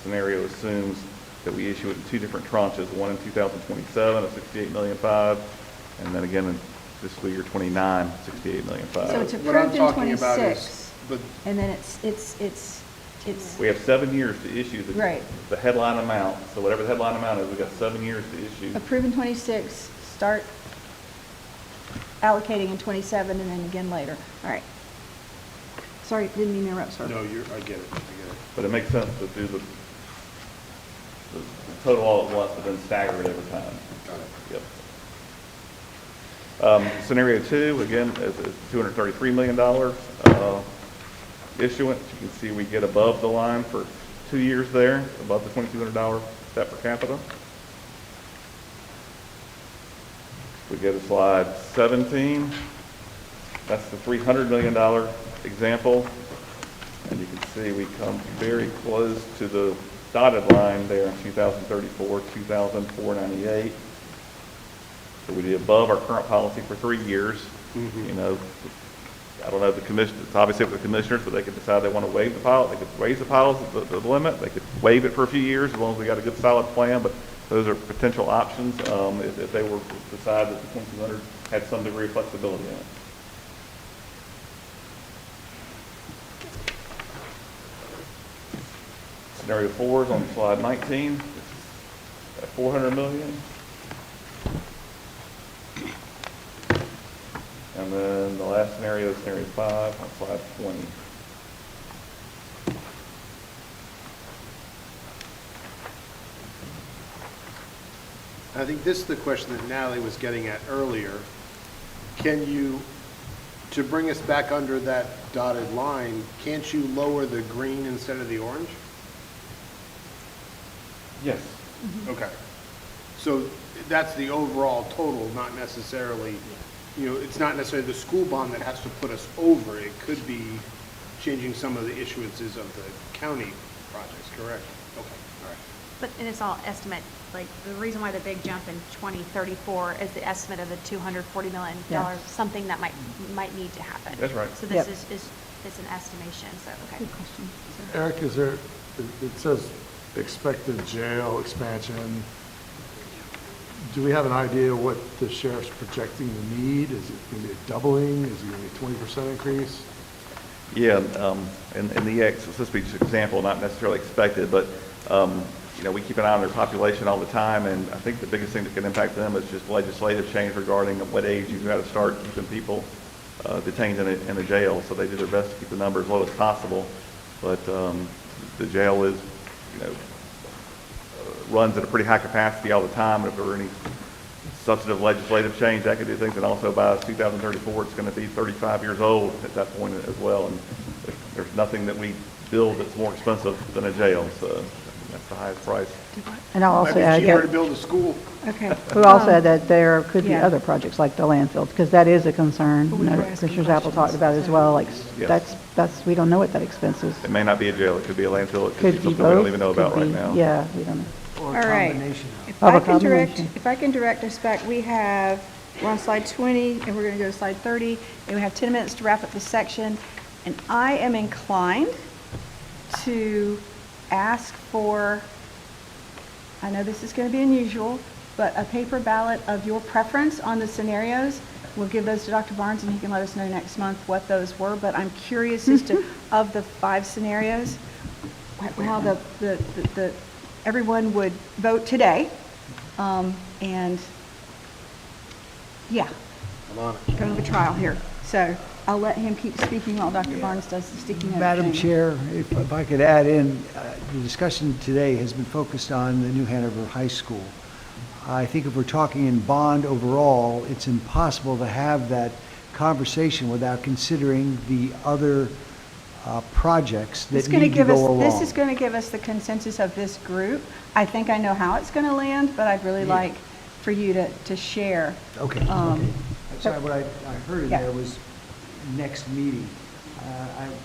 scenario assumes that we issue it in 2 different tranches, one in 2027 of $68.5 million, and then again in fiscal year 29, $68.5 million. So it's What I'm approved in talking about 26, but and then it's We have 7 years to issue Right. the headline amount. So whatever the headline amount is, we've got 7 years to issue. approved in 26, start allocating in 27, and then again later. All right. Sorry, didn't mean to interrupt, sir. no, I get it. But it makes sense to do the total all at once, but then stagger it over time. Got it. Yep. Scenario 2, again, is $233 million issuance. You can see we get above the line for 2 years there, above the $2,200 debt per capita. We go to slide 17. That's the $300 million example. And you can see we come very close to the dotted line there in 2034, 2,498. So we'd be above our current policy for 3 years. You know, I don't know if the commission, it's obviously up to the commissioners, but they could decide they want to waive the pilot, they could raise the pilot, the limit, they could waive it for a few years as long as we got a good solid plan, but those are potential options, if they were to decide that the 2200 had some degree of flexibility in it. Scenario 4 is on slide 19, at 400 million. And then the last scenario is scenario 5 on slide 20. I think this is the question that Natalie was getting at earlier. Can you, to bring us back under that dotted line, can't you lower the green instead of the orange? Yes. Okay. So that's the overall total, not necessarily, it's not necessarily the school bond that has to put us over. It could be changing some of the issuances of the county projects, correct? Okay, all right. But, and it's all estimate, like, the reason why the big jump in 2034 is the estimate of the $240 million, Yeah. something that might need to happen. That's right. So Yep. this is an estimation, so, okay. Good question. Eric, it says expected jail expansion. Do we have an idea what the sheriff's projecting the need? Is it going to be a doubling? Is it going to be a 20% increase? Yeah, in the this would be just an example, not necessarily expected, but, we keep an eye on their population all the time, and I think the biggest thing that can impact them is just legislative change regarding what age you've got to start keeping people detained in a jail. So they do their best to keep the number as low as possible, but the jail is, runs at a pretty high capacity all the time, and if there were any substantive legislative change, that could do things, and also by 2034, it's going to be 35 years old at that point as well, and there's nothing that we build that's more expensive than a jail, so that's the highest price. And I'll Might also be add, cheaper to build a school. Okay. we also add that there could be Yeah. other projects like the landfill, because that is a concern. But we were asking Commissioner Apple talked questions, about it as so- well, like, Yes. we don't know what that expense is. It may not be a jail, it could be a landfill, it could Could be be something we don't both. even know could about right be- now. Yeah, we don't know. Or All a right. combination of. If Of I a can direct, combination. if I can direct us back, we're on slide 20, and we're going to go to slide 30, and we have 10 minutes to wrap up this section. And I am inclined to ask for, I know this is going to be unusual, but a paper ballot of your preference on the scenarios. We'll give those to Dr. Barnes, and he can let us know next month what those were. But I'm curious as to, of the 5 seniors, how the everyone would vote today. And, yeah, I'm on it. go to the trial here. So I'll let him keep speaking while Dr. Barnes does the sticky note Madam thing. Chair, if I could add in, the discussion today has been focused on the New Hanover High School. I think if we're talking in bond overall, it's impossible to have that conversation without considering the other projects that It's going to need to give us, go along. this is going to give us the consensus of this group. I think I know how it's going to land, but I'd really like for you to share. Okay, okay. Sorry, what I heard in Yeah. there was next meeting.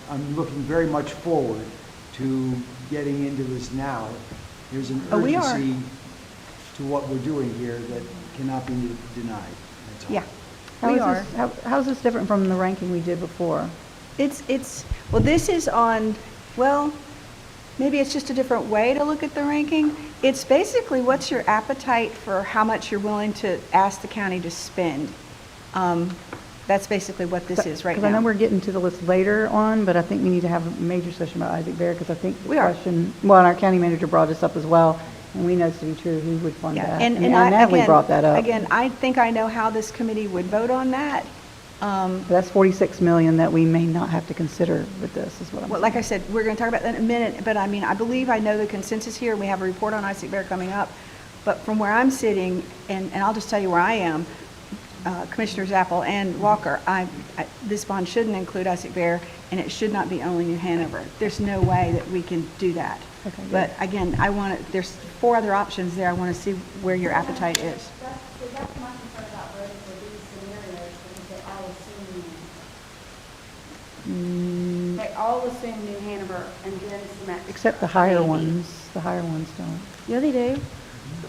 I'm looking very much forward to getting into this now. There's an Oh, we are. urgency to what we're doing here that cannot be denied. That's all. Yeah, How we is are. this- How's this different from the ranking we did before? Well, this is on, well, maybe it's just a different way to look at the ranking. It's basically what's your appetite for how much you're willing to ask the county to spend. That's basically what this is right Because I know now. we're getting to the list later on, but I think we need to have a major session about Isaac Bear, because I think the We are. question, well, and our county manager brought this up as well, and we know it's to be true, who would fund Yeah, that? and And I, Natalie again, brought that up. Again, I think I know how this committee would vote on that. That's 46 million that we may not have to consider with this, is what I'm Well, saying. like I said, we're going to talk about that in a minute, but I mean, I believe I know the consensus here. We have a report on Isaac Bear coming up. But from where I'm sitting, and I'll just tell you where I am, Commissioners Apple and Walker, this bond shouldn't include Isaac Bear, and it should not be only New Hanover. There's no way that we can do that. Okay, good. But again, there's 4 other options there. I want to see where your appetite is. That's my concern about voting for these scenarios, because they all assume They all assume New Hanover and then some extra. Except the higher maybe. ones, the higher ones don't. Yeah, they do.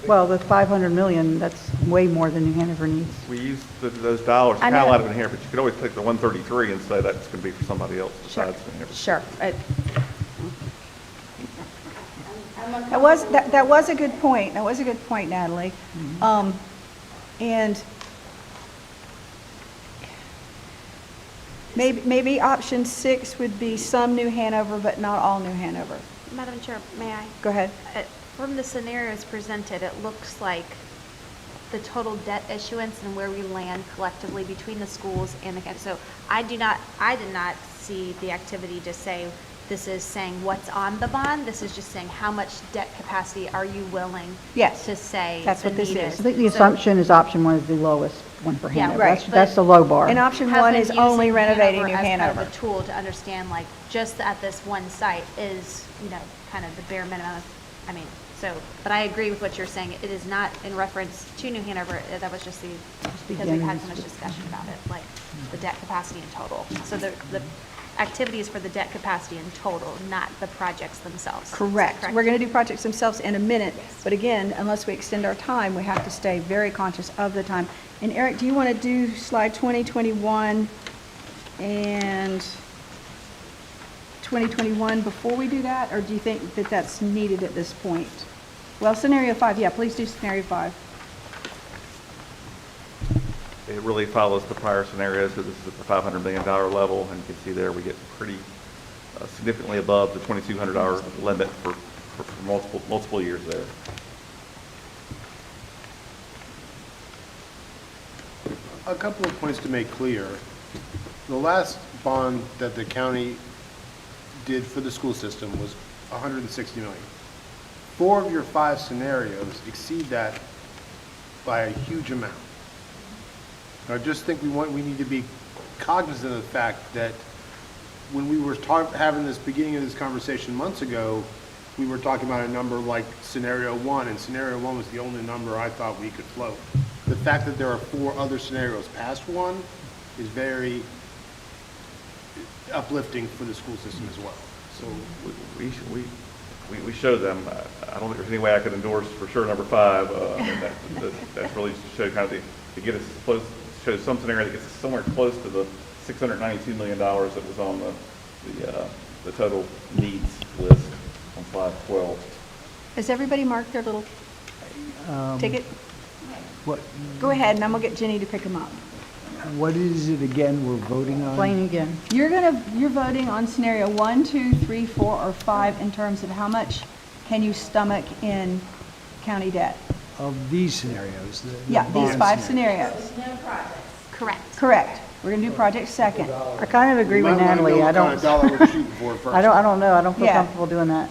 Well, the 500 million, that's way more than New Hanover needs. We use those dollars I know. highlighted in here, but you could always take the 133 and say that's going to be for somebody else besides New Hanover. Sure. That was a good point. That was a good point, Natalie. And maybe option 6 would be some New Hanover, but not all New Hanover. Madam Chair, may I? Go ahead. From the scenarios presented, it looks like the total debt issuance and where we land collectively between the schools and the county. So I did not see the activity to say, this is saying what's on the bond. This is just saying how much debt capacity are you willing Yes, to say that's the what this need is. I think the So- assumption is option 1 is the lowest one for Yeah, Hanover. right, That's the low bar. And option have 1 been is only using renovating New as kind Hanover. of a tool to understand, like, just at this one site is, kind of the bare minimum. But I agree with what you're saying. It is not in reference to New Hanover. That was just because we've had so much discussion about it, like the debt capacity in total. So the activity is for the debt capacity in total, not the projects themselves. Is that Correct. We're going to do projects themselves in a minute, but again, unless we extend our time, we have to stay very conscious of the time. And Eric, do you want to do slide 2021 and 2021 before we do that, or do you think that that's needed at this point? Well, scenario 5, yeah, please do scenario 5. It really follows the prior scenario, so this is at the $500 million level, and you can see there we get pretty significantly above the $2,200 limit for multiple years there. A couple of points to make clear. The last bond that the county did for the school system was $160 million. 4 of your 5 scenarios exceed that by a huge amount. I just think we need to be cognizant of the fact that when we were having this beginning of this conversation months ago, we were talking about a number like scenario 1, and scenario 1 was the only number I thought we could float. The fact that there are 4 other scenarios past 1 is very uplifting for the school system as well. So We showed them, I don't think there's any way I could endorse for sure number 5, and that's really to show kind of to get us close, show some scenario that gets us somewhere close to the $692 million that was on the total needs list on slide 12. Has everybody marked their little ticket? What, Go ahead, and then we'll get Jenny to pick them up. what is it again we're voting on? Explain again. You're voting on scenario 1, 2, 3, 4, or 5 in terms of how much can you stomach in county debt? Of these scenarios? the Yeah, these bond 5 scenarios. scenarios. Correct. Correct. We're going to do project second. I kind of agree with Natalie. I don't, I don't know. I don't feel Yeah. comfortable doing that.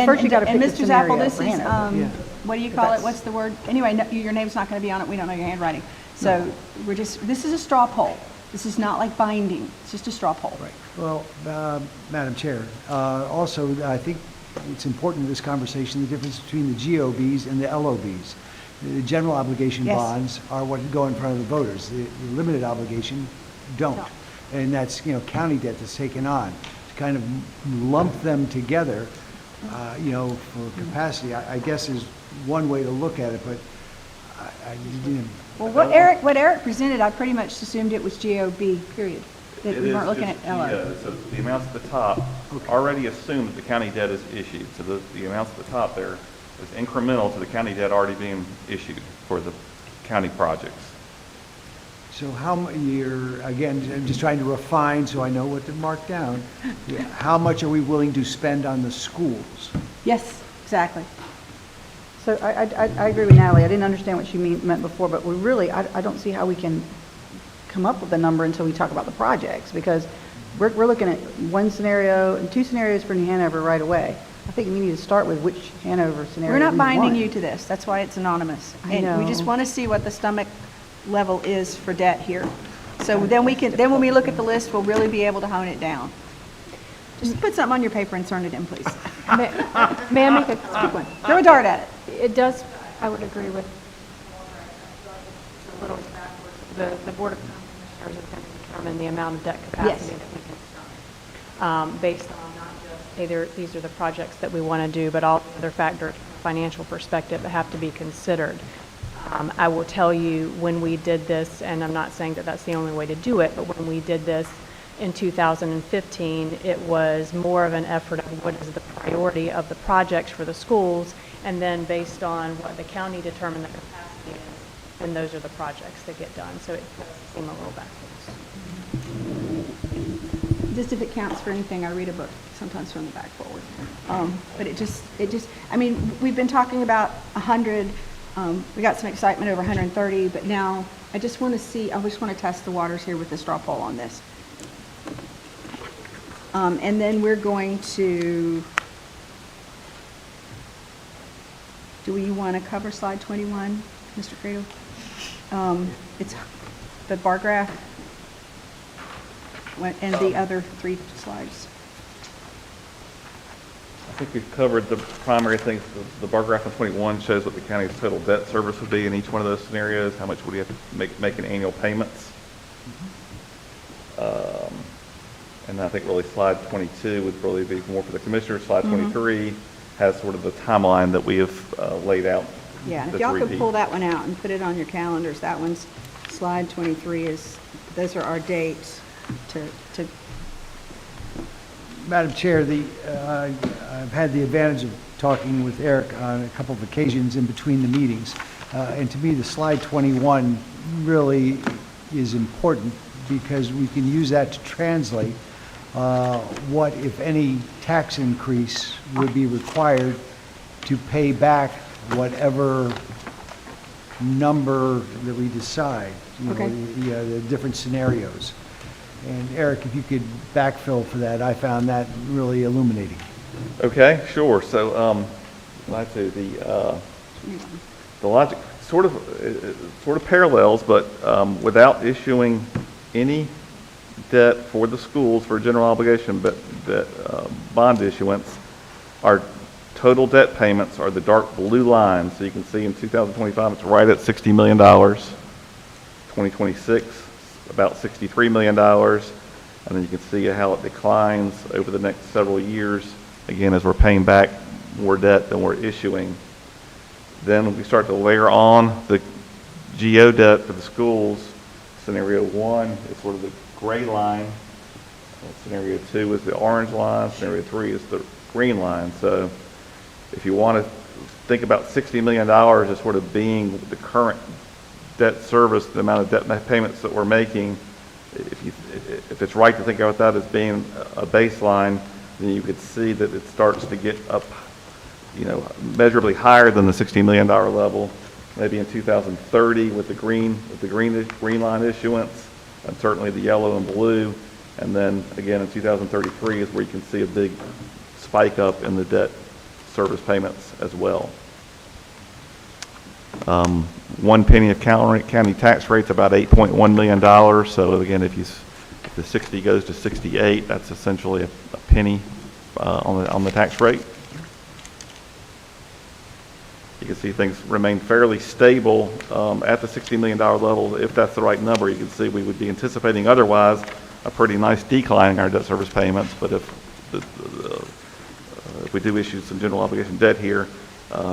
First, you got to pick And the Mr. Zappel, scenario this for is, Hanover. Yeah. what do you call it? What's the word? Anyway, your name's not going to be on it. We don't know your handwriting. So this is a straw poll. This is not like binding. It's just a straw poll. Right. Well, Madam Chair, also, I think it's important in this conversation, the difference between the GOBs and the LOBs. The general obligation Yes. bonds are what go in front of the voters. The limited obligation don't. And that's, county debt that's taken on. To kind of lump them together, for capacity, I guess is one way to look at it, but Well, what Eric presented, I pretty much assumed it was GOB, period. That we weren't looking at LO. So the amounts at the top already assume that the county debt is issued. So the amounts at the top there is incremental to the county debt already being issued for the county projects. So again, I'm just trying to refine so I know what to mark down. Yeah, how much are we willing to spend on the schools? Yes, exactly. So I agree with Natalie. I didn't understand what she meant before, but we really, I don't see how we can come up with a number until we talk about the projects, because we're looking at 1 scenario and 2 scenarios for New Hanover right away. I think we need to start with which Hanover scenario We're not we binding want. you to this. That's why it's anonymous. I And we just know. want to see what the stomach level is for debt here. So then when we look at the list, we'll really be able to hone it down. Just put something on your paper and turn it in, please. May I make a Quick one. Throw a dart at it. It does, I would agree with a little backwards. The Board of Commissioners is going to determine the amount of debt capacity that we can stomach, based on not just, hey, these are the projects that we want to do, but all the other factors financial perspective that have to be considered. I will tell you, when we did this, and I'm not saying that that's the only way to do it, but when we did this in 2015, it was more of an effort of what is the priority of the projects for the schools, and then based on what the county determined the capacity is, then those are the projects that get done. So it does seem a little backwards. Just if it counts for anything, I read a book sometimes from the back forward. But it just, I mean, we've been talking about 100, we got some excitement over 130, but now I just want to test the waters here with the straw poll on this. And then we're going to, do we want to cover slide 21, Mr. Cradle? It's the bar graph and the other 3 slides. I think we've covered the primary things. The bar graph on 21 shows what the county's total debt service would be in each one of those scenarios, how much would you have to make in annual payments. And I think really slide 22 would really be more for the commissioners. Slide 23 has sort of the timeline that we have laid out. Yeah, and if that's y'all could repeat. pull that one out and put it on your calendars, that one's, slide 23 those are our dates to Madam Chair, I've had the advantage of talking with Eric on a couple of occasions in between the meetings. And to me, the slide 21 really is important because we can use that to translate what, if any, tax increase would be required to pay back whatever number that we decide, Okay. the different scenarios. And Eric, if you could backfill for that, I found that really illuminating. Okay, sure. So, like to the logic sort of parallels, but without issuing any debt for the schools for general obligation, but that bond issuance, our total debt payments are the dark blue line. So you can see in 2025 it's right at $60 million. 2026 about $63 million, and then you can see how it declines over the next several years, again, as we're paying back more debt than we're issuing. Then we start to layer on the GO debt for the schools. Scenario 1 is sort of the gray line. Scenario 2 is the orange line. Scenario 3 is the green line. So if you want to think about $60 million as sort of being the current debt service, the amount of debt payments that we're making, if it's right to think about that as being a baseline, then you could see that it starts to get up, measurably higher than the $60 million level, maybe in 2030 with the green line issuance, and certainly the yellow and blue, and then again in 2033 is where you can see a big spike up in the debt service payments as well. 1 penny of county tax rate's about $8.1 million. So again, if the 60 goes to 68, that's essentially a penny on the tax rate. You can see things remain fairly stable at the $60 million level. If that's the right number, you can see we would be anticipating otherwise a pretty nice decline in our debt service payments. But if we do issue some general obligation debt here,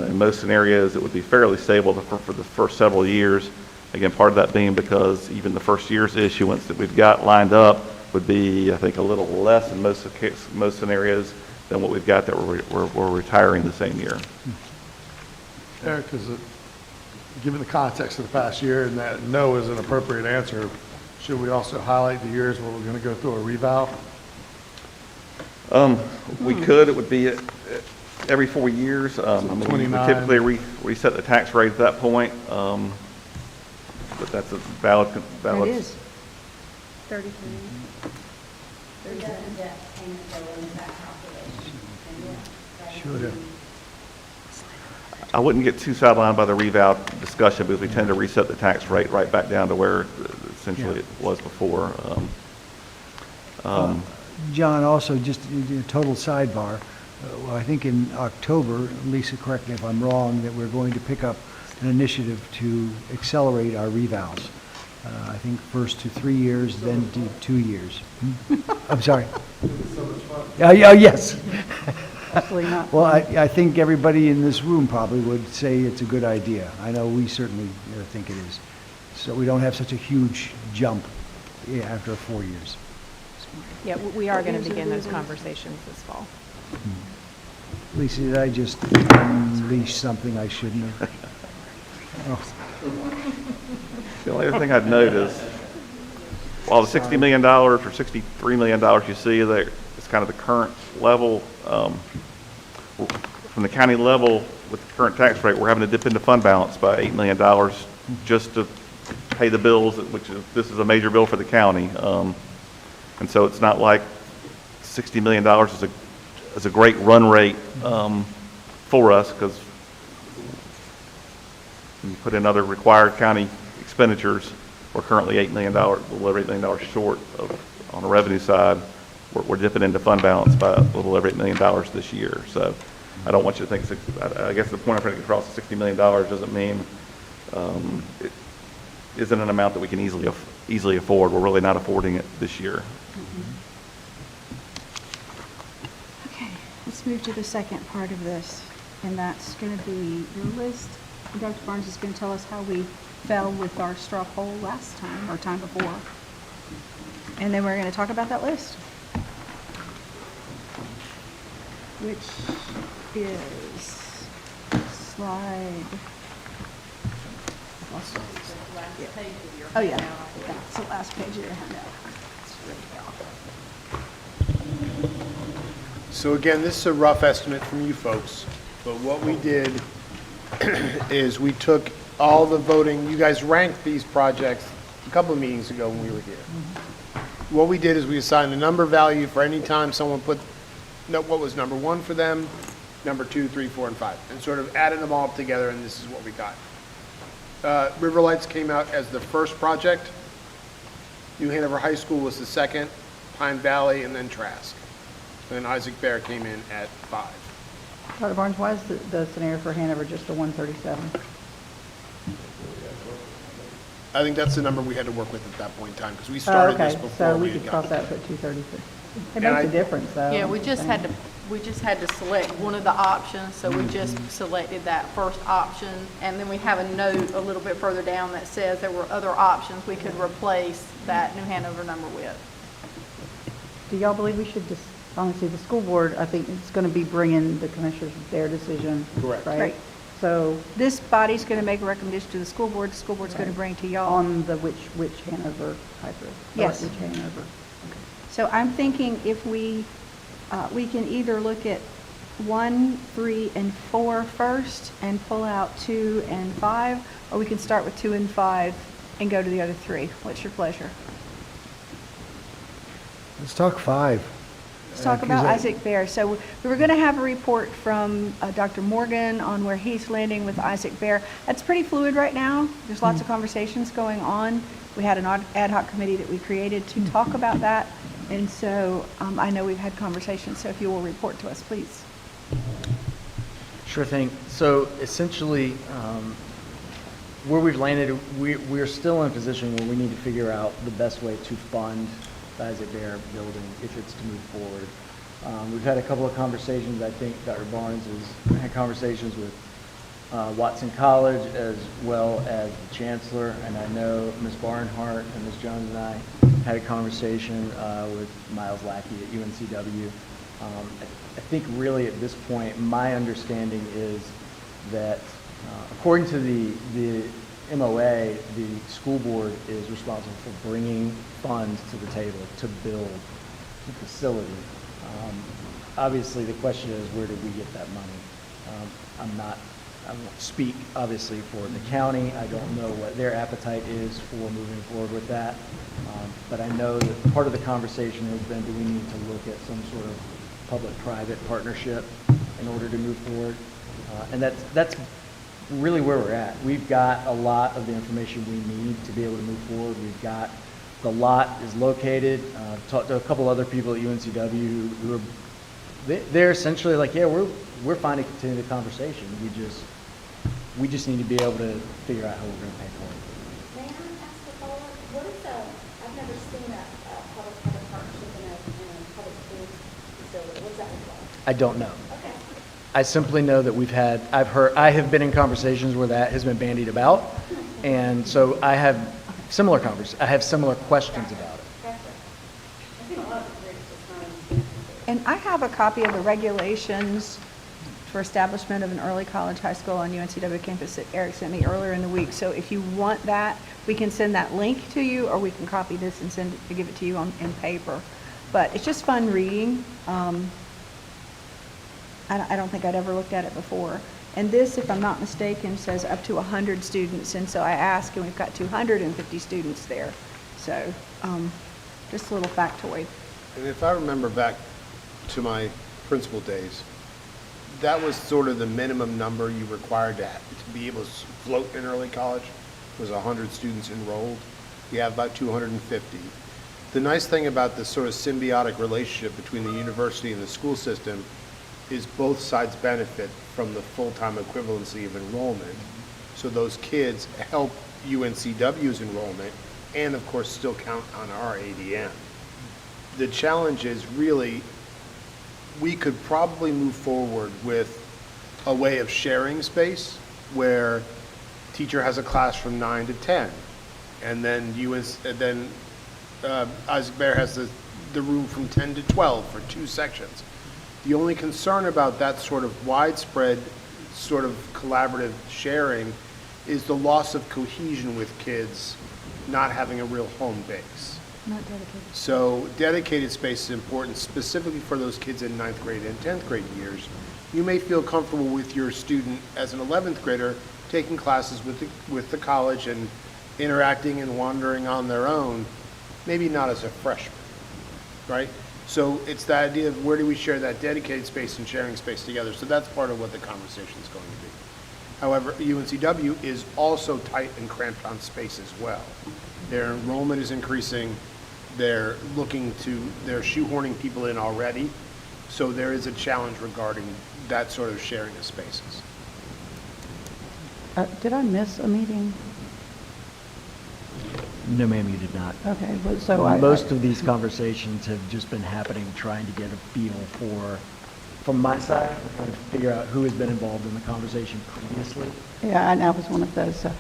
in most scenarios, it would be fairly stable for the first several years. Again, part of that being because even the first year's issuance that we've got lined up would be, I think, a little less in most scenarios than what we've got that we're retiring the same year. Eric, given the context of the past year and that no is an appropriate answer, should we also highlight the years where we're going to go through a revow? We could. It would be every 4 years. I mean, we 29. typically reset the tax rate at that point, but that's a valid. It is. 33. Sure. I wouldn't get too sidelined by the revow discussion because we tend to reset the tax rate right back down to where essentially it was before. John, also just a total sidebar. I think in October, Lisa, correct me if I'm wrong, that we're going to pick up an initiative to accelerate our revals. I think first to 3 years, then to 2 years. I'm sorry. Yeah, yes. Obviously not. Well, I think everybody in this room probably would say it's a good idea. I know we certainly think it is. So we don't have such a huge jump after 4 years. Yeah, we are going to begin those conversations this fall. Lisa, did I just unleash something I shouldn't have? Oh. The only other thing I'd note is, while the $60 million or $63 million you see there is kind of the current level, from the county level with the current tax rate, we're having to dip into fund balance by $8 million just to pay the bills, this is a major bill for the county. And so it's not like $60 million is a great run rate for us, because when you put in other required county expenditures, we're currently $8 million, a little over $8 million short on the revenue side. We're dipping into fund balance by a little over $8 million this year. So I don't want you to think, I guess the point I'm trying to get across, $60 million doesn't mean it isn't an amount that we can easily afford. We're really not affording it this year. Okay, let's move to the second part of this, and that's going to be your list. And Dr. Barnes is going to tell us how we fell with our straw poll last time, or time before. And then we're going to talk about that list, which is slide. Oh, yeah, that's the last page of your handout. So again, this is a rough estimate from you folks, but what we did is we took all the voting, you guys ranked these projects a couple of meetings ago when we were here. What we did is we assigned a number value for any time someone put what was number 1 for them, number 2, 3, 4, and 5, and sort of added them all up together, and this is what we got. River Lights came out as the first project. New Hanover High School was the second, Pine Valley, and then Trask. And then Isaac Bear came in at 5. Dr. Barnes, why is the scenario for Hanover just a 137? I think that's the number we had to work with at that point in time, because we started this before So we had could cross gotten that at 233. It And makes a difference, though. Yeah, we just had to select one of the options, so we just selected that first option, and then we have a note a little bit further down that says there were other options we could replace that New Hanover number with. Do y'all believe we should just, honestly, the school board, I think it's going to be bringing the commissioners their decision. Correct. Right? Right. So This body's going to make a recommendation to the school board going to bring to y'all. on the which Hanover hybrid? Yes. Or which Hanover? So I'm thinking if we can either look at 1, 3, and 4 first and pull out 2 and 5, or we can start with 2 and 5 and go to the other 3. What's your pleasure? Let's talk 5. Let's talk about Isaac Bear. So we were going to have a report from Dr. Morgan on where he's landing with Isaac Bear. That's pretty fluid right now. There's lots of conversations going on. We had an ad hoc committee that we created to talk about that. And so I know we've had conversations, so if you will report to us, please. Sure thing. So essentially, where we've landed, we're still in a position where we need to figure out the best way to fund the Isaac Bear building if it's to move forward. We've had a couple of conversations. I think Dr. Barnes has had conversations with Watson College as well as the Chancellor, and I know Ms. Barnhart and Ms. Jones and I had a conversation with Miles Lackey at UNCW. I think really at this point, my understanding is that according to the MOA, the school board is responsible for bringing funds to the table to build the facility. Obviously, the question is, where did we get that money? I won't speak, obviously, for the county. I don't know what their appetite is for moving forward with that. But I know that part of the conversation has been, do we need to look at some sort of public-private partnership in order to move forward? And that's really where we're at. We've got a lot of the information we need to be able to move forward. We've got, the lot is located. Talked to a couple other people at UNCW who are, they're essentially like, yeah, we're fine to continue the conversation. We just need to be able to figure out how we're going to pay for it. May I ask a follow-up? What is I've never seen a public-private partnership in a public school facility. What does that look like? I don't know. Okay. I simply know that I have been in conversations where that has been bandied about, and so I have similar questions about it. And I have a copy of the regulations for establishment of an early college, high school on UNCW campus that Eric sent me earlier in the week. So if you want that, we can send that link to you, or we can copy this and give it to you in paper. But it's just fun reading. I don't think I'd ever looked at it before. And this, if I'm not mistaken, says up to 100 students. And so I asked, and we've got 250 students there. So just a little factoid. And if I remember back to my principal days, that was sort of the minimum number you required to be able to float in early college, was 100 students enrolled. We have about 250. The nice thing about this sort of symbiotic relationship between the university and the school system is both sides benefit from the full-time equivalency of enrollment. So those kids help UNCW's enrollment and of course still count on our ADM. The challenge is really, we could probably move forward with a way of sharing space where teacher has a class from 9 to 10, and then Isaac Bear has the room from 10 to 12 for 2 sections. The only concern about that sort of widespread, sort of collaborative sharing is the loss of cohesion with kids not having a real home base. Not dedicated. So dedicated space is important specifically for those kids in 9th grade and 10th grade years. You may feel comfortable with your student as an 11th grader taking classes with the college and interacting and wandering on their own, maybe not as a freshman, right? So it's the idea of where do we share that dedicated space and sharing space together. So that's part of what the conversation is going to be. However, UNCW is also tight and cramped on space as well. Their enrollment is increasing. They're shoehorning people in already. So there is a challenge regarding that sort of sharing of spaces. Did I miss a meeting? No, ma'am, you did not. Okay, but so Most of these conversations have just been happening, trying to get a feel from my side, trying to figure out who has been involved in the conversation previously. Yeah, I was one of those. So,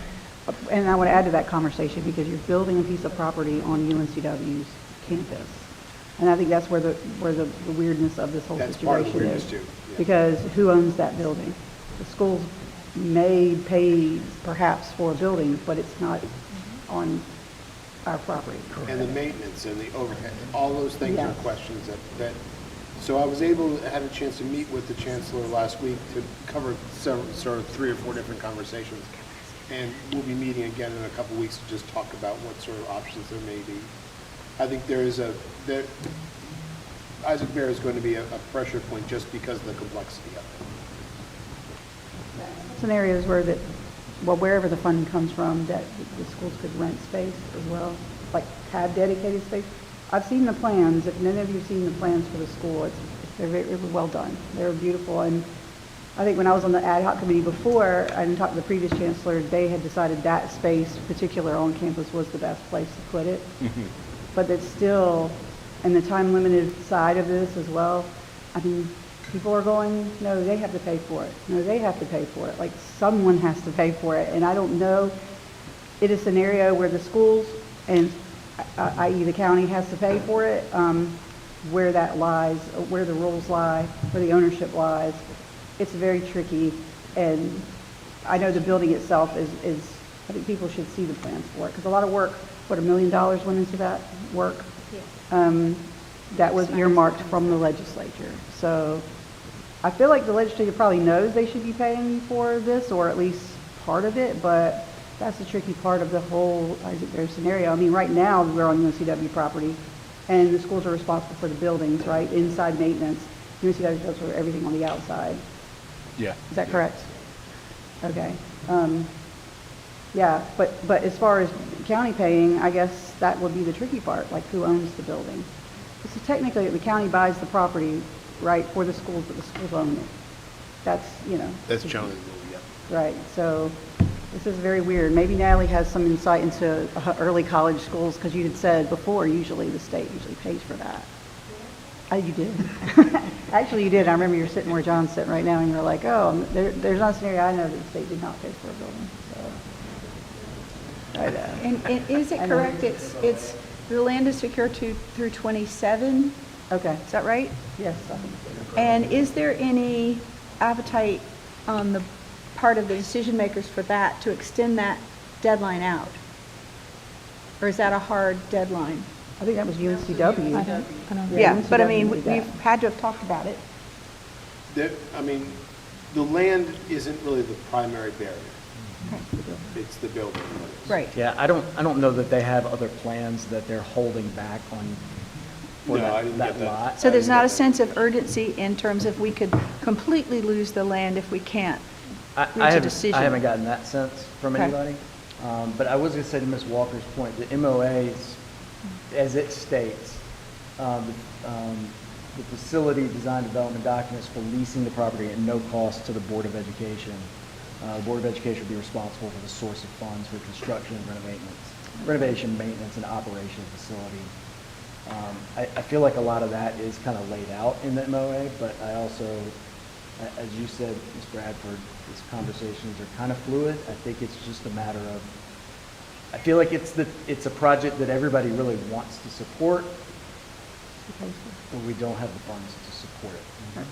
and I want to add to that conversation because you're building a piece of property on UNCW's campus. And I think that's where the weirdness of this whole That's part of the situation weirdness is. too, yeah. Because who owns that building? The schools may pay perhaps for a building, but it's not on our property. And the maintenance and the overhead, all those things are Yes. questions that, so I was able to have a chance to meet with the chancellor last week to cover sort of 3 or 4 different conversations. And we'll be meeting again in a couple of weeks to just talk about what sort of options there may be. I think Isaac Bear is going to be a pressure point just because of the complexity of it. Scenarios where wherever the funding comes from, that the schools could rent space as well, like have dedicated space. I've seen the plans. If none of you have seen the plans for the school, they're very well done. They're beautiful. And I think when I was on the ad hoc committee before, and talked to the previous chancellor, they had decided that space, particular on campus, was the best place to put it. But it's still, and the time-limited side of this as well, I mean, people are going, no, they have to pay for it. No, they have to pay for it. Like, someone has to pay for it. And I don't know, it is a scenario where the schools, and i.e. the county, has to pay for it, where that lies, where the rules lie, where the ownership lies. It's very tricky. And I know the building itself is I think people should see the plans for it. Because a lot of work, $1 million went into that work? That was earmarked from the legislature. So I feel like the legislature probably knows they should be paying you for this, or at least part of it, but that's the tricky part of the whole Isaac Bear scenario. I mean, right now, we're on UNCW property, and the schools are responsible for the buildings, right? Inside maintenance. UNCW does for everything on the outside. Yeah. Is that correct? Okay. Yeah, but as far as county paying, I guess that would be the tricky part, like who owns the building. So technically, the county buys the property, right, for the schools, but the schools own it. That's, That's challenging, yeah. right. So this is very weird. Maybe Natalie has some insight into early college schools, because you had said before, usually the state usually pays for that. You did. Actually, you did. I remember you're sitting where John's sitting right now, and you're like, oh, there's not a scenario I know that the state did not pay for a building, so. And is it correct, it's, the land is secure through 27? Okay, Is that right? yes, I think so. And is there any appetite on the part of the decision makers for that, to extend that deadline out? Or is that a hard deadline? I think that was UNCW. I don't Yeah, but I UNCW mean, did that. we've had to have talked about it. I mean, the land isn't really the primary barrier. It's the building. Right. Yeah, I don't know that they have other plans that they're holding back on for No, I didn't that get that. lot. So there's not a sense of urgency in terms of we could completely lose the land if we can't reach a decision? I haven't gotten that sense from Okay. anybody. But I was going to say to Ms. Walker's point, the MOAs, as it states, the facility design development documents for leasing the property at no cost to the Board of Education. The Board of Education will be responsible for the source of funds for construction and renovation, maintenance, and operation of the facility. I feel like a lot of that is kind of laid out in the MOA, but I also, as you said, Ms. Bradford, these conversations are kind of fluid. I think it's just a matter of, I feel like it's a project that everybody really wants to support, but we don't have the funds to support it.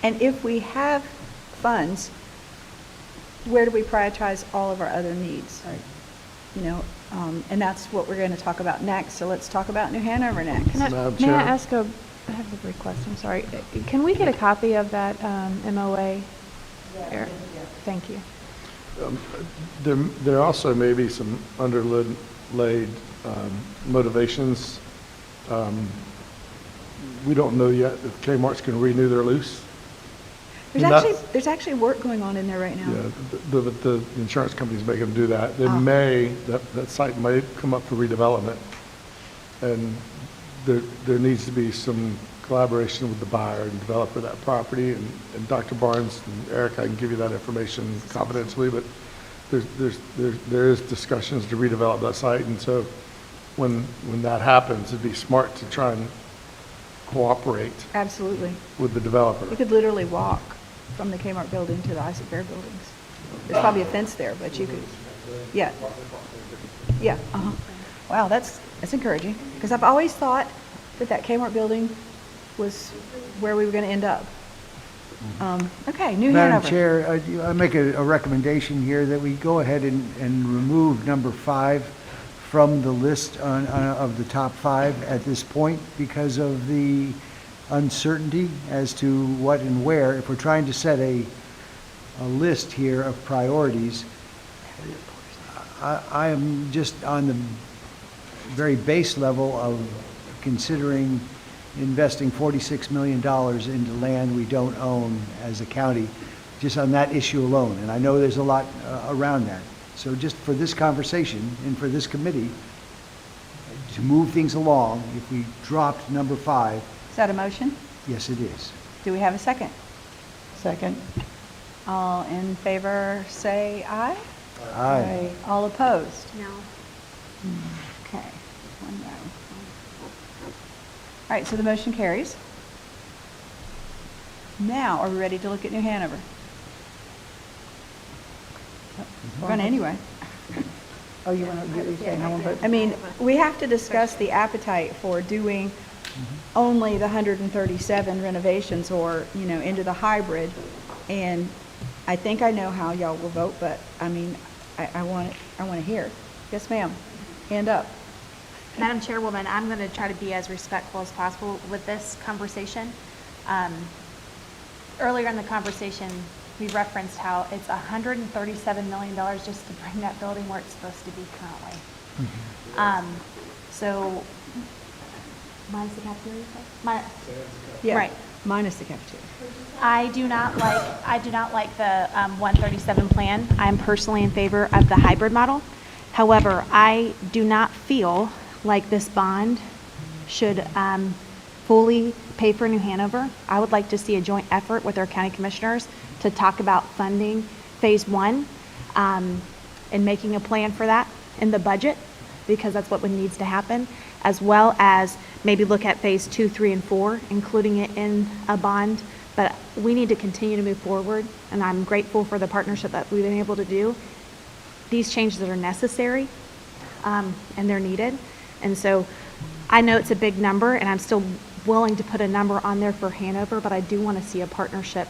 And if we have funds, where do we prioritize all of our other needs? Right. You know, and that's what we're going to talk about next. So let's talk about New Hanover next. Madam May Chair? I ask I have a request, I'm sorry. Can we get a copy of that MOA? Eric? Thank you. There also may be some underlaid motivations. We don't know yet if Kmart's going to renew their lease. There's actually work going on in there right now. Yeah, the insurance companies make them do that. They Oh. that site may come up for redevelopment. And there needs to be some collaboration with the buyer and developer of that property. And Dr. Barnes and Eric, I can give you that information confidentially, but there is discussions to redevelop that site. And so when that happens, it'd be smart to try and cooperate Absolutely. with the developer. You could literally walk from the Kmart building to the Isaac Bear buildings. There's probably a fence there, but you could, yeah. Yeah, uh-huh. Wow, that's encouraging, because I've always thought that Kmart building was where we were going to end up. Okay, New Hanover. Madam Chair, I make a recommendation here that we go ahead and remove number 5 from the list of the top 5 at this point because of the uncertainty as to what and where. If we're trying to set a list here of priorities, I am just on the very base level of considering investing $46 million into land we don't own as a county, just on that issue alone. And I know there's a lot around that. So just for this conversation and for this committee, to move things along, if we dropped number 5, Is that a motion? yes, it is. Do we have a second? Second. All in favor, say aye. Aye. All opposed? No. Okay. One no. All right, so the motion carries. Now, are we ready to look at New Hanover? We're going to anyway. Oh, you want to, you're saying I want to vote? I mean, we have to discuss the appetite for doing only the 137 renovations or, you know, into the hybrid. And I think I know how y'all will vote, but I mean, I want to hear. Yes, ma'am. Hand up. Madam Chairwoman, I'm going to try to be as respectful as possible with this conversation. Earlier in the conversation, we referenced how it's $137 million just to bring that building where it's supposed to be currently. So, minus the cafeteria? Yeah. Right. Minus the cafeteria. I do not like the 137 plan. I'm personally in favor of the hybrid model. However, I do not feel like this bond should fully pay for New Hanover. I would like to see a joint effort with our county commissioners to talk about funding phase 1 and making a plan for that in the budget, because that's what needs to happen. as well as maybe look at phase 2, 3, and 4, including it in a bond. But we need to continue to move forward, and I'm grateful for the partnership that we've been able to do. These changes are necessary, and they're needed. And so I know it's a big number, and I'm still willing to put a number on there for Hanover, but I do want to see a partnership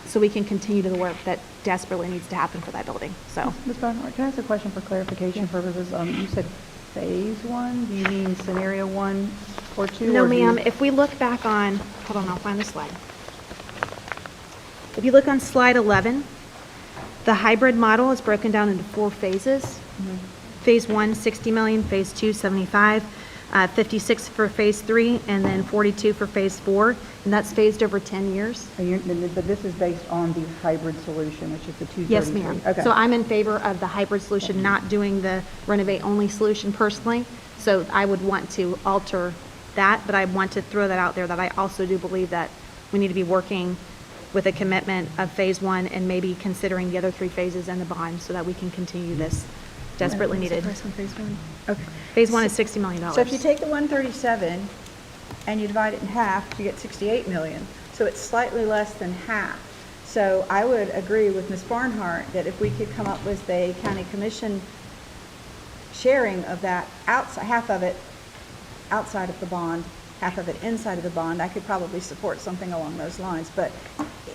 so we can continue to the work that desperately needs to happen for that building. So, Ms. Barnhart, can I ask a question for clarification purposes? You said phase 1, do you mean scenario 1 or 2? no, or do you- ma'am, if we look back on, hold on, I'll find the slide. If you look on slide 11, the hybrid model is broken down into 4 phases. Phase 1, 60 million, phase 2, 75, 56 for phase 3, and then 42 for phase 4, and that's phased over 10 years. But this is based on the hybrid solution, which is the 233. Yes, ma'am. Okay. So I'm in favor of the hybrid solution, not doing the renovate-only solution personally. So I would want to alter that, but I want to throw that out there, that I also do believe that we need to be working with a commitment of phase 1 and maybe considering the other 3 phases in the bond so that we can continue this desperately What's the needed. price on phase 1? Okay. Phase 1 is $60 million. So if you take the 137 and you divide it in half, you get 68 million. So it's slightly less than half. So I would agree with Ms. Barnhart that if we could come up with a county commission sharing of that, outside, half of it outside of the bond, half of it inside of the bond, I could probably support something along those lines. But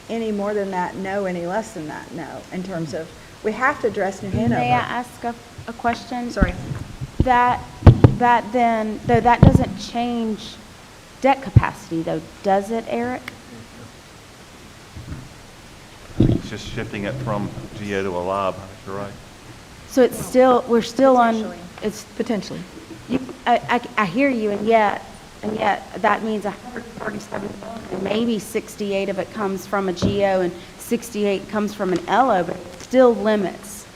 any more than that, no. Any less than that, no. In terms of, we have to address New Hanover. May I ask a question? Sorry. That then, though that doesn't change debt capacity though, does it, Eric? It's just shifting it from GO to a LIB, I think you're right. So it's still, we're still on, Potentially. it's, Potentially. I hear you, and yet that means 137, and maybe 68 of it comes from a GO and 68 comes from an LO, but it still limits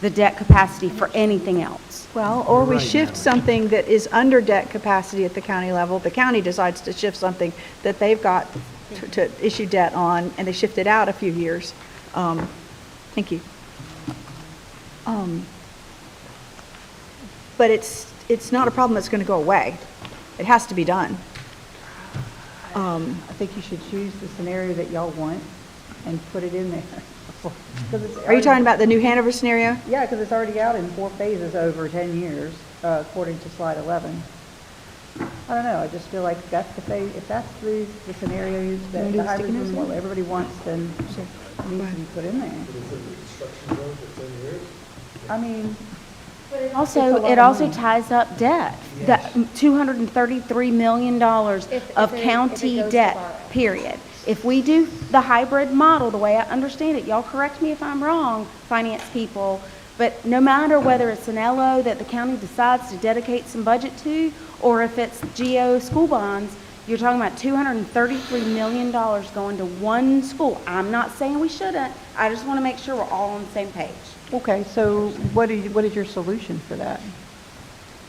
the debt capacity for anything else. Well, or we shift something that is under debt capacity at the county level. The county decides to shift something that they've got to issue debt on, and they shift it out a few years. Thank you. But it's not a problem that's going to go away. It has to be done. I think you should choose the scenario that y'all want and put it in there. Are you talking about the New Hanover scenario? Yeah, because it's already out in 4 phases over 10 years, according to slide 11. I don't know, I just feel like that's the phase, if that's the scenario that the hybrid is what everybody wants, then it needs to be put in there. I mean, It's a Also, lot it of also money. ties up debt, that $233 million of county debt, period. If we do the hybrid model, the way I understand it, y'all correct me if I'm wrong, finance people, but no matter whether it's an LO that the county decides to dedicate some budget to, or if it's GO school bonds, you're talking about $233 million going to one school. I'm not saying we shouldn't, I just want to make sure we're all on the same page. okay, so what is your solution for that?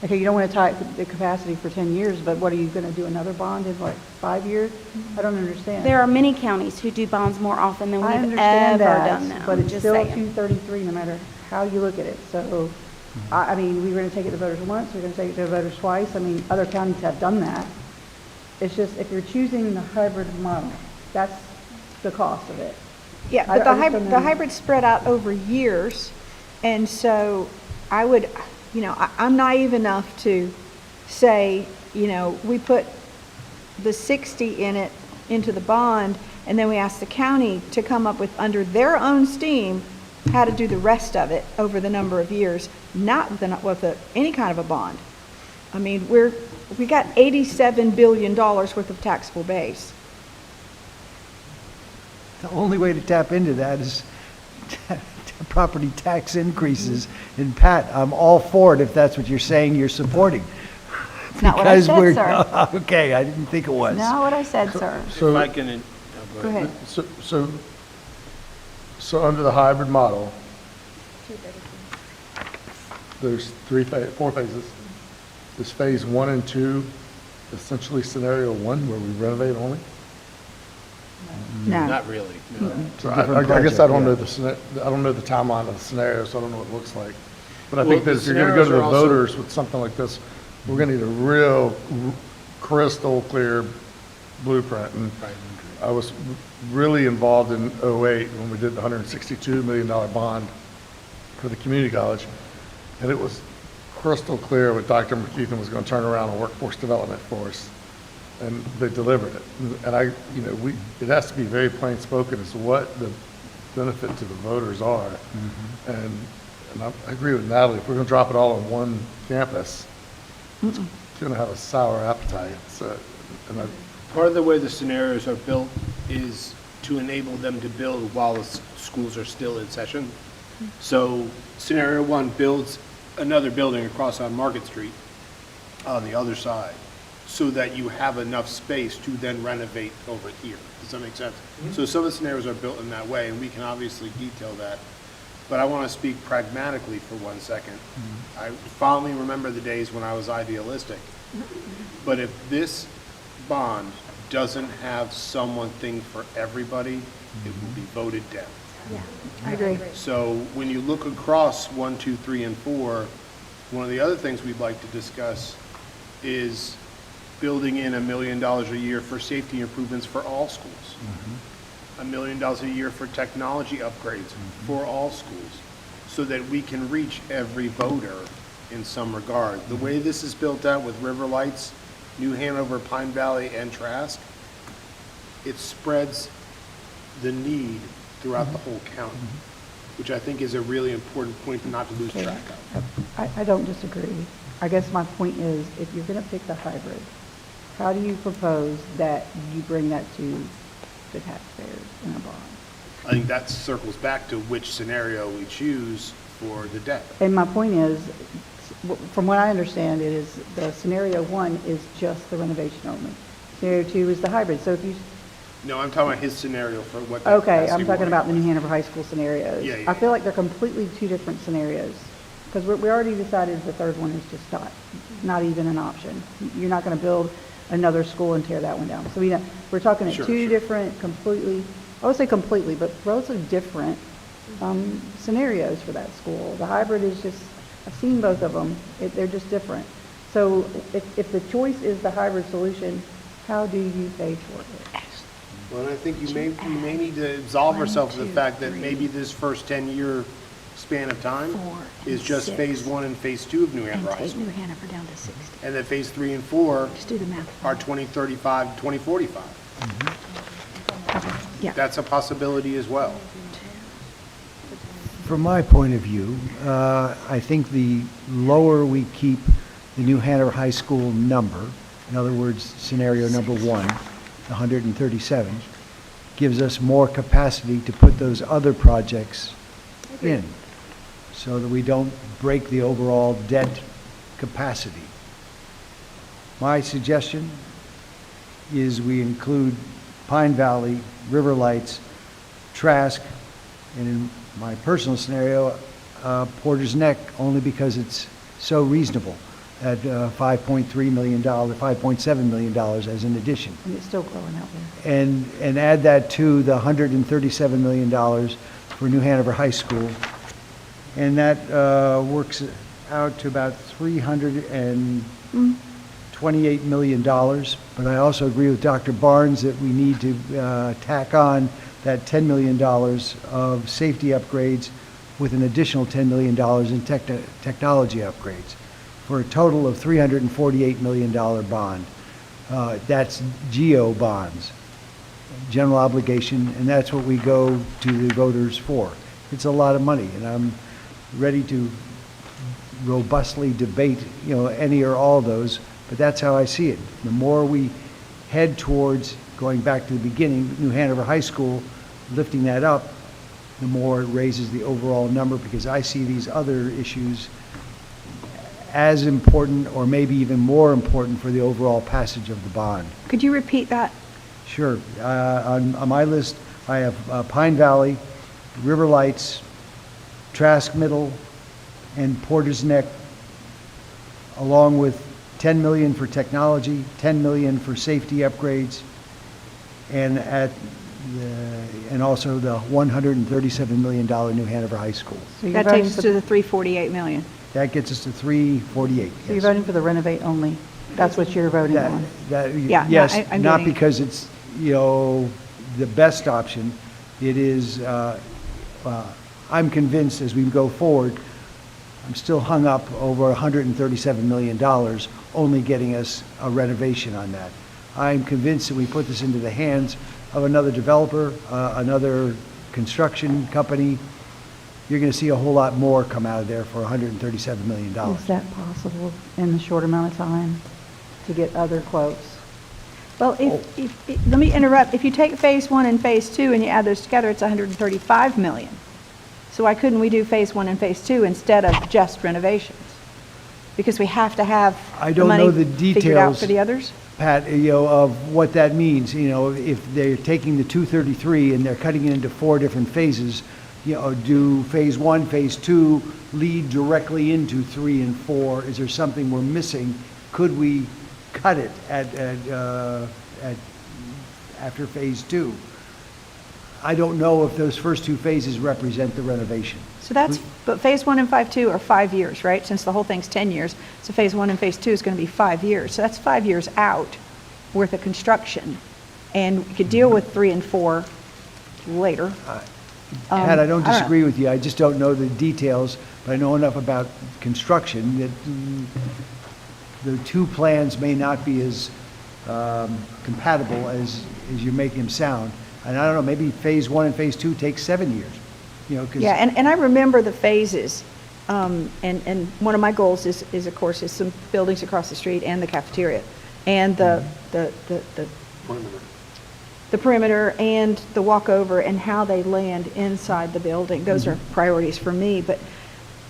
Okay, you don't want to tie the capacity for 10 years, but what, are you going to do another bond in like 5 years? I don't understand. There are many counties who do bonds more often than I we've understand ever that, done them. but it's Just still saying. 233 no matter how you look at it. So, I mean, we were going to take it to voters once, we're going to take it to voters twice. I mean, other counties have done that. It's just, if you're choosing the hybrid model, that's the cost of it. Yeah, I but just don't know. the hybrid spread out over years, and so I would, I'm naive enough to say, we put the 60 in it, into the bond, and then we ask the county to come up with, under their own steam, how to do the rest of it over the number of years, not with any kind of a bond. I mean, we got $87 billion worth of taxable base. The only way to tap into that is property tax increases. And Pat, I'm all for it if that's what you're saying you're supporting. Not what I Because said, we're- sir. Okay, I didn't think it was. Not what I said, sir. If I can, Go ahead. So under the hybrid model, there's 4 phases. Is phase 1 and 2 essentially scenario 1 where we renovate only? No. not really, no. So different I guess I don't project, know I don't know the timeline of the scenario, so I don't know what it looks like. But I Well, think that the if you're going to go to scenarios the are also- voters with something like this, We're gonna need a real crystal clear blueprint. And I was really involved in '08 when we did the $162 million bond for the community college. And it was crystal clear what Dr. McKeithen was gonna turn around on workforce development for us. And they delivered it. And it has to be very plain spoken as to what the benefit to the voters are. And I agree with Natalie, if we're gonna drop it all on one campus, it's gonna have a sour appetite. So, Part of the way the scenarios are built is to enable them to build while the schools are still in session. So scenario one builds another building across on Market Street on the other side, so that you have enough space to then renovate over here. Does that make sense? So some of the scenarios are built in that way, and we can obviously detail that. But I want to speak pragmatically for 1 second. I fondly remember the days when I was idealistic. But if this bond doesn't have something for everybody, it will be voted down. Yeah, I agree. So when you look across 1, 2, 3, and 4, one of the other things we'd like to discuss is building in $1 million a year for safety improvements for all schools. $1 million a year for technology upgrades for all schools, so that we can reach every voter in some regard. The way this is built out with River Lights, New Hanover, Pine Valley, and Trask, it spreads the need throughout the whole county, which I think is a really important point not to lose track of. I don't disagree. I guess my point is, if you're going to pick the hybrid, how do you propose that you bring that to the taxpayers in a bond? I think that circles back to which scenario we choose for the debt. And my point is, from what I understand, it is the scenario one is just the renovation only. Scenario two is the hybrid. So if you, No, I'm talking about his scenario for what. okay, I'm talking about the New Hanover High School scenarios. Yeah, yeah, I feel like they're completely two different scenarios. Because we already decided the third one is just not even an option. You're not going to build another school and tear that one down. So we're talking at two different completely, I would say completely, but relatively different scenarios for that school. The hybrid is just, I've seen both of them. They're just different. So if the choice is the hybrid solution, how do you pay for it? Well, and I think you may need to absolve ourselves of the fact that maybe this first 10-year span of time is just phase 1 and phase 2 of New Hanover High School. New Hanover down to 60. And then phase 3 and 4 Just do the math. are 2035, 2045. Yeah. That's a possibility as well. From my point of view, I think the lower we keep the New Hanover High School number, in other words, scenario number 1, 137, gives us more capacity to put those other projects in, so that we don't break the overall debt capacity. My suggestion is we include Pine Valley, River Lights, Trask, and in my personal scenario, Porter's Neck, only because it's so reasonable at $5.3 million, $5.7 million as an addition. And it's still growing out there. And add that to the $137 million for New Hanover High School. And that works out to about $328 million. But I also agree with Dr. Barnes that we need to tack on that $10 million of safety upgrades with an additional $10 million in technology upgrades, for a total of $348 million bond. That's GEO bonds, general obligation, and that's what we go to the voters for. It's a lot of money, and I'm ready to robustly debate, any or all of those, but that's how I see it. The more we head towards going back to the beginning, New Hanover High School, lifting that up, the more it raises the overall number, because I see these other issues as important, or maybe even more important, for the overall passage of the bond. Could you repeat that? Sure. On my list, I have Pine Valley, River Lights, Trask Middle, and Porter's Neck, along with $10 million for technology, $10 million for safety upgrades, and also the $137 million New Hanover High School. That takes us to the 348 million. That gets us to 348. So you're yes. voting for the renovate only? That's what you're voting That- on? that- Yeah, no, Yes, I'm not getting it. because it's, the best option. It is, I'm convinced as we go forward, I'm still hung up over $137 million, only getting us a renovation on that. I'm convinced that we put this into the hands of another developer, another construction company. You're going to see a whole lot more come out of there for $137 million. Is that possible in the short amount of time to get other quotes? Well, let me interrupt. If you take phase one and phase two and you add those together, it's 135 million. So why couldn't we do phase one and phase two instead of just renovations? Because we have to have I the don't know the money figured out details, for the others? Pat, of what that means. If they're taking the 233 and they're cutting it into 4 different phases, do phase 1, phase 2 lead directly into 3 and 4? Is there something we're missing? Could we cut it after phase 2? I don't know if those first 2 phases represent the renovation. So but phase one and phase two are 5 years, right? Since the whole thing's 10 years. So phase one and phase two is going to be 5 years. So that's 5 years out worth of construction. And we could deal with 3 and 4 later. Pat, I don't I don't know. disagree with you. I just don't know the details, but I know enough about construction that the 2 plans may not be as compatible as you make them sound. And I don't know, maybe phase 1 and phase 2 take 7 years. 'Cause Yeah, and I remember the phases. And one of my goals is of course, is some buildings across the street and the cafeteria. And the perimeter and the walkover and how they land inside the building. Those are priorities for me, but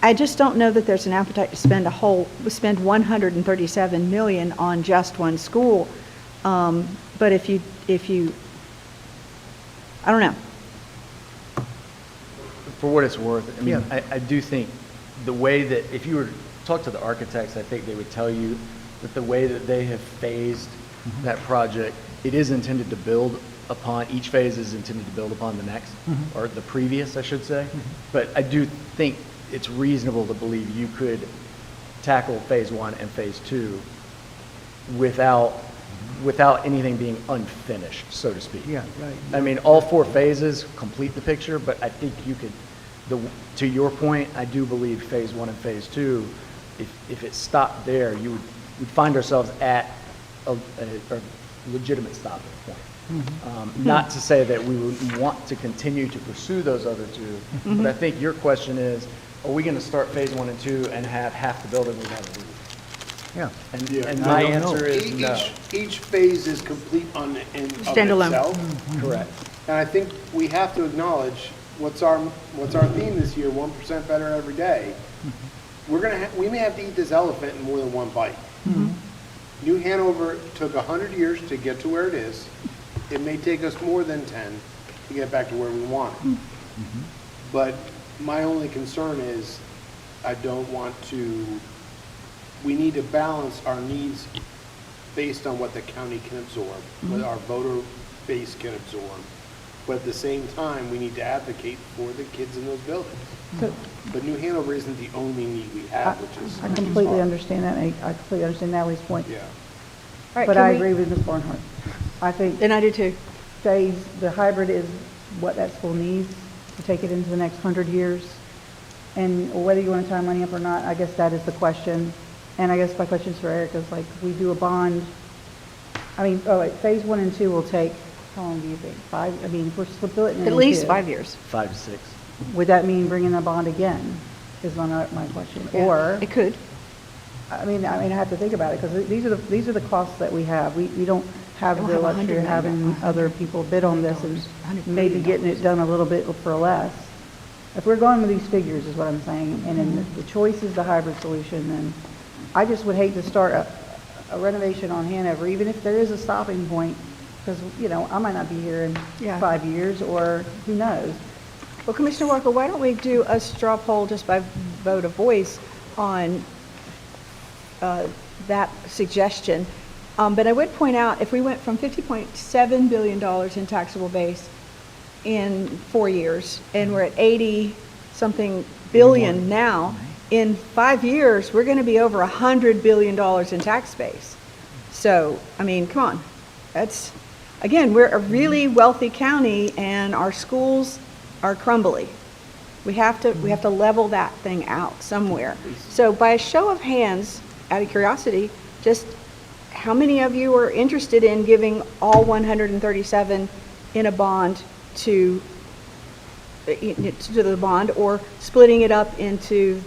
I just don't know that there's an appetite to spend spend 137 million on just one school. But if you, I don't know. For what it's worth, I mean, Yeah. I do think the way that, if you were to talk to the architects, I think they would tell you that the way that they have phased that project, it is intended to build upon, each phase is intended to build upon the next, or the previous, I should say. But I do think it's reasonable to believe you could tackle phase 1 and phase 2 without anything being unfinished, so to speak. Yeah, right. I mean, all 4 phases complete the picture, but I think you could, to your point, I do believe phase 1 and phase 2, if it stopped there, we'd find ourselves at a legitimate stopping point. Not to say that we would want to continue to pursue those other 2, but I think your question is, are we going to start phase 1 and 2 and have half the building without a roof? Yeah. And my answer is no. Each phase is complete on of Standalone. itself. Correct. And I think we have to acknowledge what's our theme this year, 1% better every day. We may have to eat this elephant in more than one bite. New Hanover took 100 years to get to where it is. It may take us more than 10 to get back to where we want it. But my only concern is we need to balance our needs based on what the county can absorb, what our voter base can absorb. But at the same time, we need to advocate for the kids in those buildings. But New Hanover isn't the only need we have, which is. I completely understand that. I completely understand Natalie's point. Yeah. All right, But can I we- agree with Ms. Barnhart. I think And I do too. the hybrid is what that school needs to take it into the next 100 years. And whether you want to tie money up or not, I guess that is the question. And I guess my question for Eric is like, we do a bond, phase 1 and 2 will take, how long do you think? 5, if we're splitting it At least into- 5 years. 5 to 6. Would that mean bringing a bond again, is my question? Or, It could. I have to think about it, because these are the costs that we have. We don't have don't the have luxury of 100 having other people bid on this and $100 maybe getting it done a little bit for less. If we're going with these figures, is what I'm saying, and then the choice is the hybrid solution, then I just would hate to start a renovation on Hanover, even if there is a stopping point, because, I might not be here in Yeah. 5 years, or who knows? Well, Commissioner Walker, why don't we do a straw poll just by vote of voice on that suggestion? But I would point out, if we went from $50.7 billion in taxable base in 4 years, and we're at 80-something billion now in 5 years, we're going to be over $100 billion in tax base. So, I mean, come on. That's, again, we're a really wealthy county and our schools are crumbly. We have to level that thing out somewhere. So by a show of hands, out of curiosity, just how many of you are interested in giving all 137 in a bond to the bond, or splitting it up into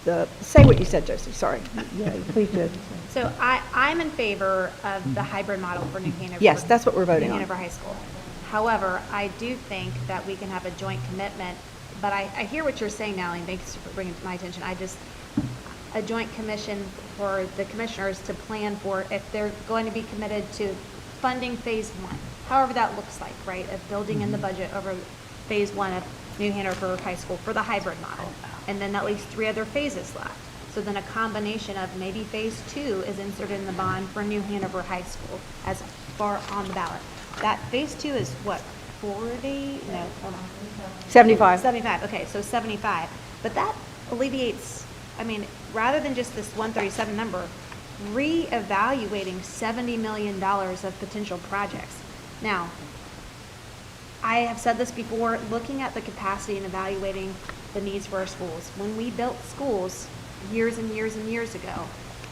the, say what you said, Josie, sorry. Yeah, please do. So I'm in favor of the hybrid model for New Hanover. Yes, that's what we're voting New on. Hanover High School. However, I do think that we can have a joint commitment, but I hear what you're saying, Natalie, and thanks for bringing it to my attention. A joint commission for the commissioners to plan for if they're going to be committed to funding phase one, however that looks like, right? Of building in the budget over phase one of New Hanover High School for the hybrid model. And then that leaves 3 other phases left. So then a combination of maybe phase 2 is inserted in the bond for New Hanover High School as far on the ballot. That phase 2 is what, 40? No, hold on. 75. 75, okay, so 75. But that alleviates, I mean, rather than just this 137 number, reevaluating $70 million of potential projects. Now, I have said this before, looking at the capacity and evaluating the needs for our schools. When we built schools years and years and years ago,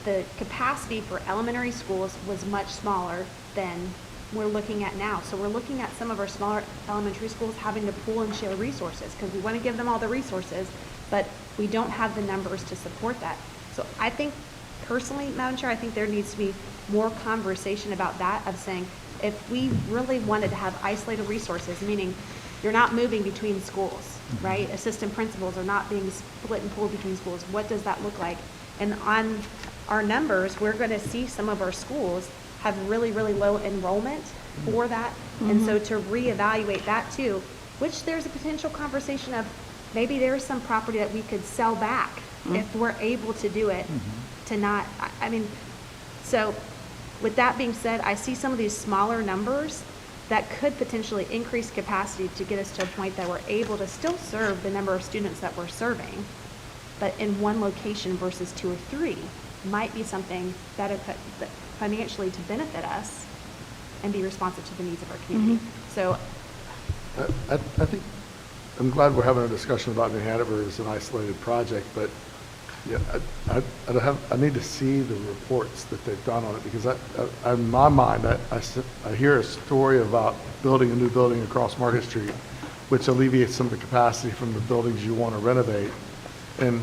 the capacity for elementary schools was much smaller than we're looking at now. So we're looking at some of our smaller elementary schools having to pool and share resources because we want to give them all the resources, but we don't have the numbers to support that. So I think, personally, Madam Chair, I think there needs to be more conversation about that, of saying, if we really wanted to have isolated resources, meaning you're not moving between schools, right? Assistant principals are not being split and pulled between schools. What does that look like? And on our numbers, we're going to see some of our schools have really, really low enrollment for that. And so to reevaluate that too, which there's a potential conversation of maybe there's some property that we could sell back if we're able to do it, to not, I mean, so with that being said, I see some of these smaller numbers that could potentially increase capacity to get us to a point that we're able to still serve the number of students that we're serving, but in one location versus 2 or 3 might be something that financially to benefit us and be responsive to the needs of our community. So I think, I'm glad we're having a discussion about New Hanover as an isolated project, but yeah, I need to see the reports that they've done on it, because in my mind, I hear a story about building a new building across Market Street, which alleviates some of the capacity from the buildings you want to renovate. And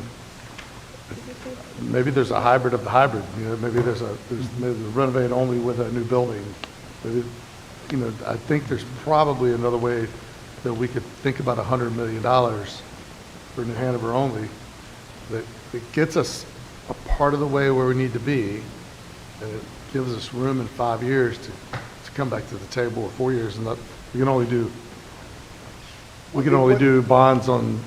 maybe there's a hybrid of the hybrid, you know, maybe there's renovate only with a new building. Maybe, you know, I think there's probably another way that we could think about $100 million for New Hanover only, that it gets us a part of the way where we need to be, and it gives us room in 5 years to come back to the table, or 4 years, and we can only do bonds on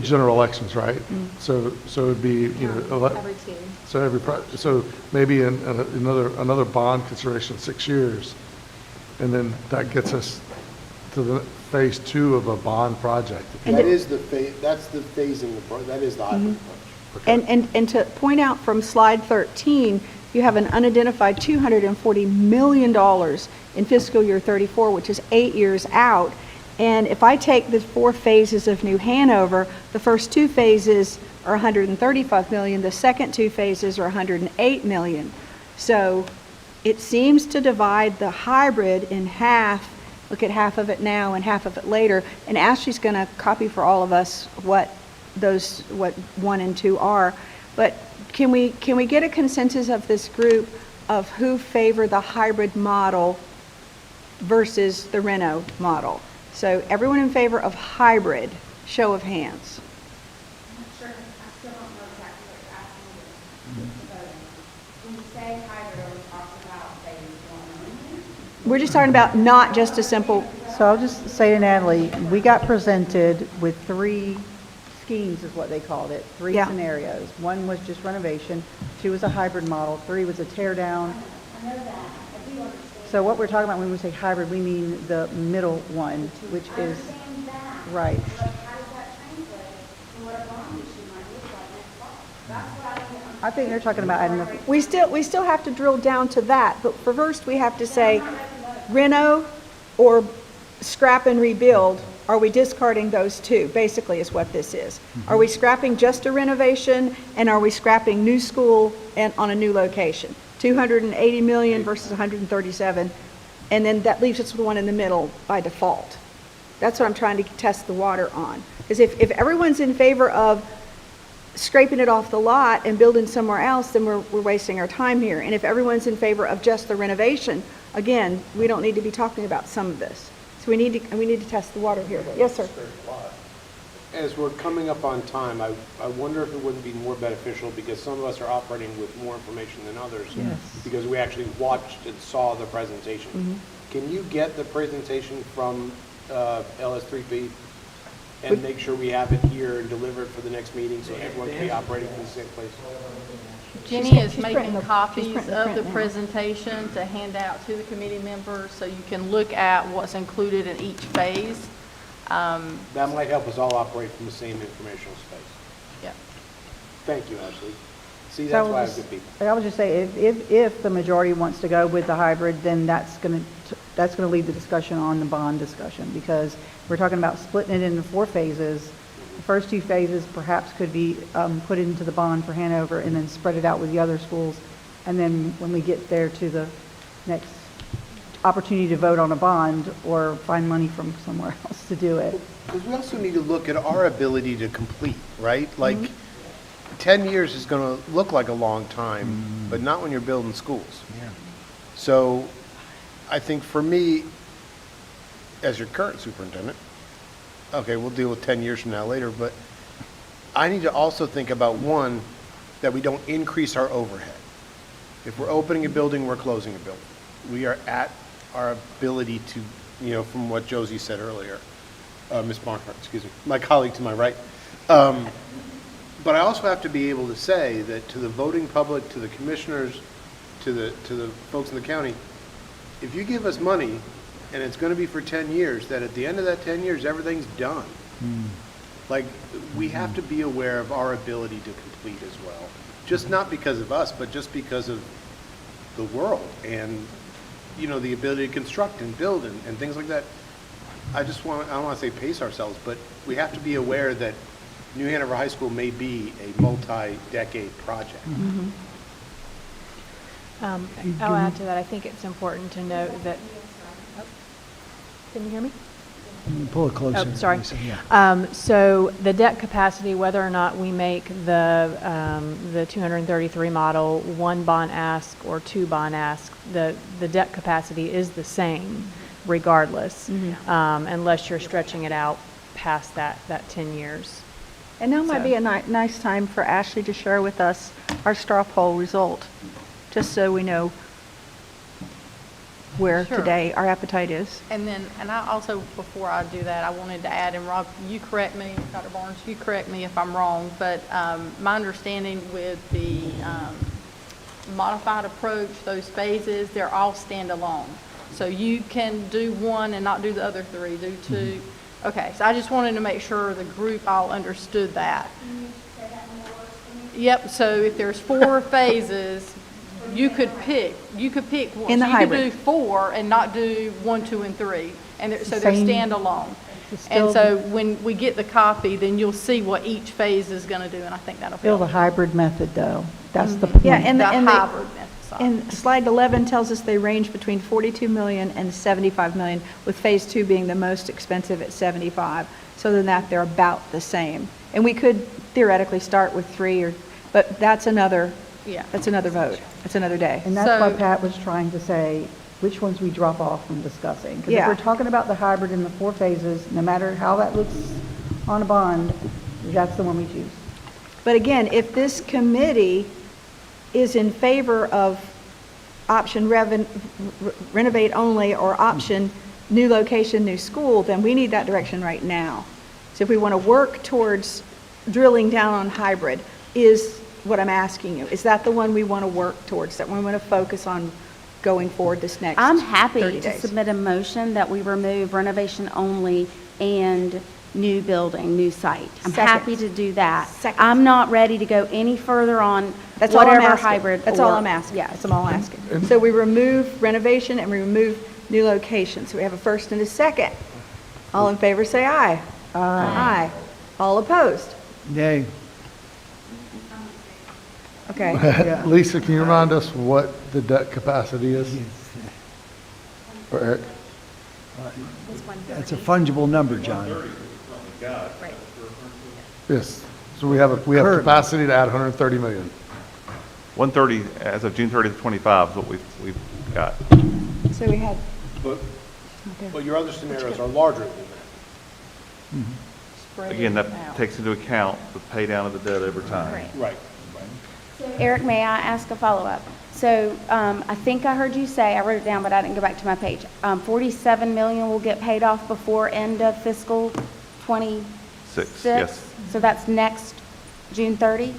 general elections, right? So it'd be, you know, Every 2. so maybe another bond consideration 6 years, and then that gets us to the phase 2 of a bond project. That is the that's the phasing, that is the hybrid approach. And to point out from slide 13, you have an unidentified $240 million in fiscal year 34, which is 8 years out. And if I take the 4 phases of New Hanover, the first 2 phases are $135 million, the second 2 phases are $108 million. So it seems to divide the hybrid in half. Look at half of it now and half of it later. And Ashley's going to copy for all of us what 1 and 2 are. But can we get a consensus of this group of who favor the hybrid model versus the Reno model? So everyone in favor of hybrid, show of hands. I'm not sure, I still don't know exactly what you're asking. When you say hybrid, are we talking about phase 1? We're just talking about not just a simple, So I'll just say to Natalie, we got presented with 3 schemes, is what they called it, 3 Yeah. scenarios. 1 was just renovation, 2 was a hybrid model, 3 was a tear down. I know that, I do understand. So what we're talking about when we say hybrid, we mean the middle one, which is, right. But how does that translate to what a bond issue might look like next fall? I think they're talking about adding the, We still have to drill down to that, but for first, we have to say, reno or scrap and rebuild, are we discarding those two, basically is what this is. Are we scrapping just a renovation, and are we scrapping new school and on a new location? 280 million versus 137, and then that leaves us with one in the middle by default. That's what I'm trying to test the water on. Because if everyone's in favor of scraping it off the lot and building somewhere else, then we're wasting our time here. And if everyone's in favor of just the renovation, again, we don't need to be talking about some of this. So we need to test the water here. Yes, sir. As we're coming up on time, I wonder if it wouldn't be more beneficial, because some of us are operating with more information than others. Yes. Because we actually watched and saw the presentation. Can you get the presentation from LS3B and make sure we have it here and deliver it for the next meeting so everyone can be operating from the same place? Jenny is she's making printing the- copies she's printing the of print the now. presentation to hand out to the committee members, so you can look at what's included in each phase. That might help us all operate from the same informational space. Yeah. Thank you, Ashley. See, So that's why I have good people. I would just say, if the majority wants to go with the hybrid, then that's going to lead the discussion on the bond discussion, because we're talking about splitting it into 4 phases. The first 2 phases perhaps could be put into the bond for Hanover and then spread it out with the other schools. And then when we get there to the next opportunity to vote on a bond or find money from somewhere else to do it. Because we also need to look at our ability to complete, right? Like, 10 years is going to look like a long time, but not when you're building schools. So I think for me, as your current superintendent, okay, we'll deal with 10 years from now later, but I need to also think about, one, that we don't increase our overhead. If we're opening a building, we're closing a building. We are at our ability to, from what Josie said earlier, Ms. Barnhart, excuse me, my colleague to my right. But I also have to be able to say that to the voting public, to the commissioners, to the folks in the county, if you give us money and it's going to be for 10 years, that at the end of that 10 years, everything's done. Like, we have to be aware of our ability to complete as well. Just not because of us, but just because of the world and, the ability to construct and build and things like that. I don't want to say pace ourselves, but we have to be aware that New Hanover High School may be a multi-decade project. I'll add to that. I think it's important to note that, can you hear me? Pull it closer. Oh, sorry. Lisa, yeah. So the debt capacity, whether or not we make the 233 model 1 bond ask or 2 bond ask, the debt capacity is the same regardless, unless you're stretching it out past that 10 years. And now might be a nice time for Ashley to share with us our straw poll result, just so we know where Sure. today our appetite is. And I also, before I do that, I wanted to add, and Rob, you correct me, Dr. Barnes, you correct me if I'm wrong, but my understanding with the modified approach, those phases, they're all standalone. So you can do 1 and not do the other 3, do 2. Okay, so I just wanted to make sure the group all understood that. Yep, so if there's 4 phases, you could pick one. In the So hybrid. you could do 4 and not do 1, 2, and 3, and so they're Same. standalone. It's And still- so when we get the copy, then you'll see what each phase is going to do, and I think that'll Still help. the hybrid method, though. That's the point. Yeah, and The the hybrid method, sorry. And slide 11 tells us they range between 42 million and 75 million, with phase 2 being the most expensive at 75. So than that, they're about the same. And we could theoretically start with 3, but that's another Yeah. vote. That's another day. And that's why So- Pat was trying to say which ones we drop off from discussing. Because if Yeah. we're talking about the hybrid in the 4 phases, no matter how that looks on a bond, that's the one we choose. But again, if this committee is in favor of option renovate only or option new location, new school, then we need that direction right now. So if we want to work towards drilling down on hybrid, is what I'm asking you, is that the one we want to work towards, that we want to focus on going forward this next 30 I'm happy to days? submit a motion that we remove renovation only and new building, new site. I'm Second. happy to do that. Second. I'm not ready to go any further on That's all I'm whatever asking. hybrid. That's all or- I'm asking. Yes. That's all I'm asking. So we remove renovation and we remove new location. So we have a first and a second. All in favor, say aye. Aye. All opposed? Nay. Okay. Lisa, can you remind us what the debt capacity is? Or Eric? That's a fungible number, John. Yes, so we have Current. capacity to add 130 million. 130 as of June 30th, 25 is what we've got. So we had, But your other scenarios are larger than that. Again, that takes into account the pay down of the debt over time. Right. Eric, may I ask a follow-up? So I think I heard you say, I wrote it down, but I didn't go back to my page. 47 million will get paid off before end of fiscal 26? Six, yes. So that's next June 30?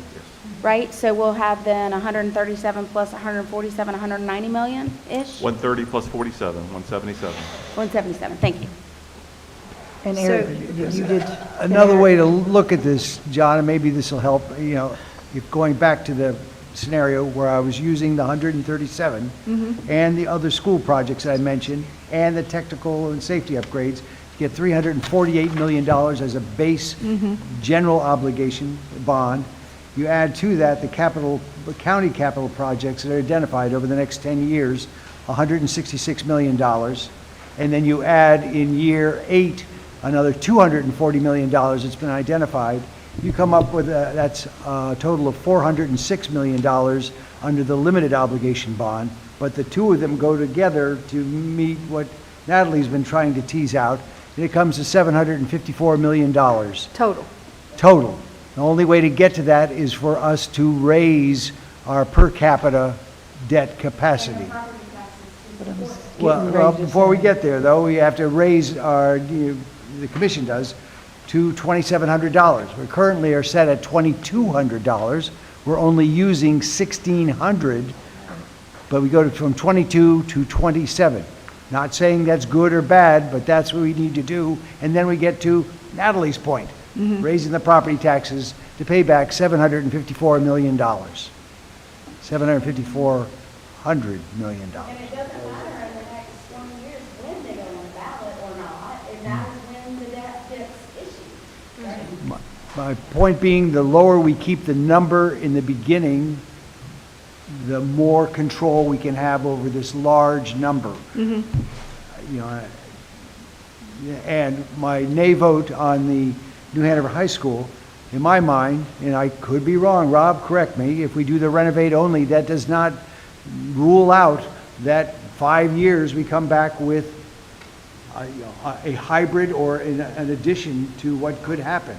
Right? So we'll have then 137 plus 147, 190 million-ish? 130 plus 47, 177. 177, thank you. And Eric, you did. Another way to look at this, John, and maybe this will help, if going back to the scenario where I was using the 137 and the other school projects I mentioned and the technical and safety upgrades, get $348 million as a base general obligation bond. You add to that the county capital projects that are identified over the next 10 years, $166 million. And then you add in year 8 another $240 million that's been identified. You come up with that's a total of $406 million under the limited obligation bond, but the two of them go together to meet what Natalie's been trying to tease out, and it comes to $754 million. total. Total. The only way to get to that is for us to raise our per capita debt capacity. Well, before we get there, though, we have to raise our, the commission does, to $2,700. We currently are set at $2,200. We're only using $1,600, but we go from 22 to 27. Not saying that's good or bad, but that's what we need to do. And then we get to Natalie's point, raising the property taxes to pay back $754 million. $754 million. And it doesn't matter in the next 20 years when they go on the ballot or not, and that is when the debt gets issued. Right? My point being, the lower we keep the number in the beginning, the more control we can have over this large number. And my nay vote on the New Hanover High School, in my mind, and I could be wrong, Rob, correct me, if we do the renovate only, that does not rule out that 5 years we come back with a hybrid or an addition to what could happen.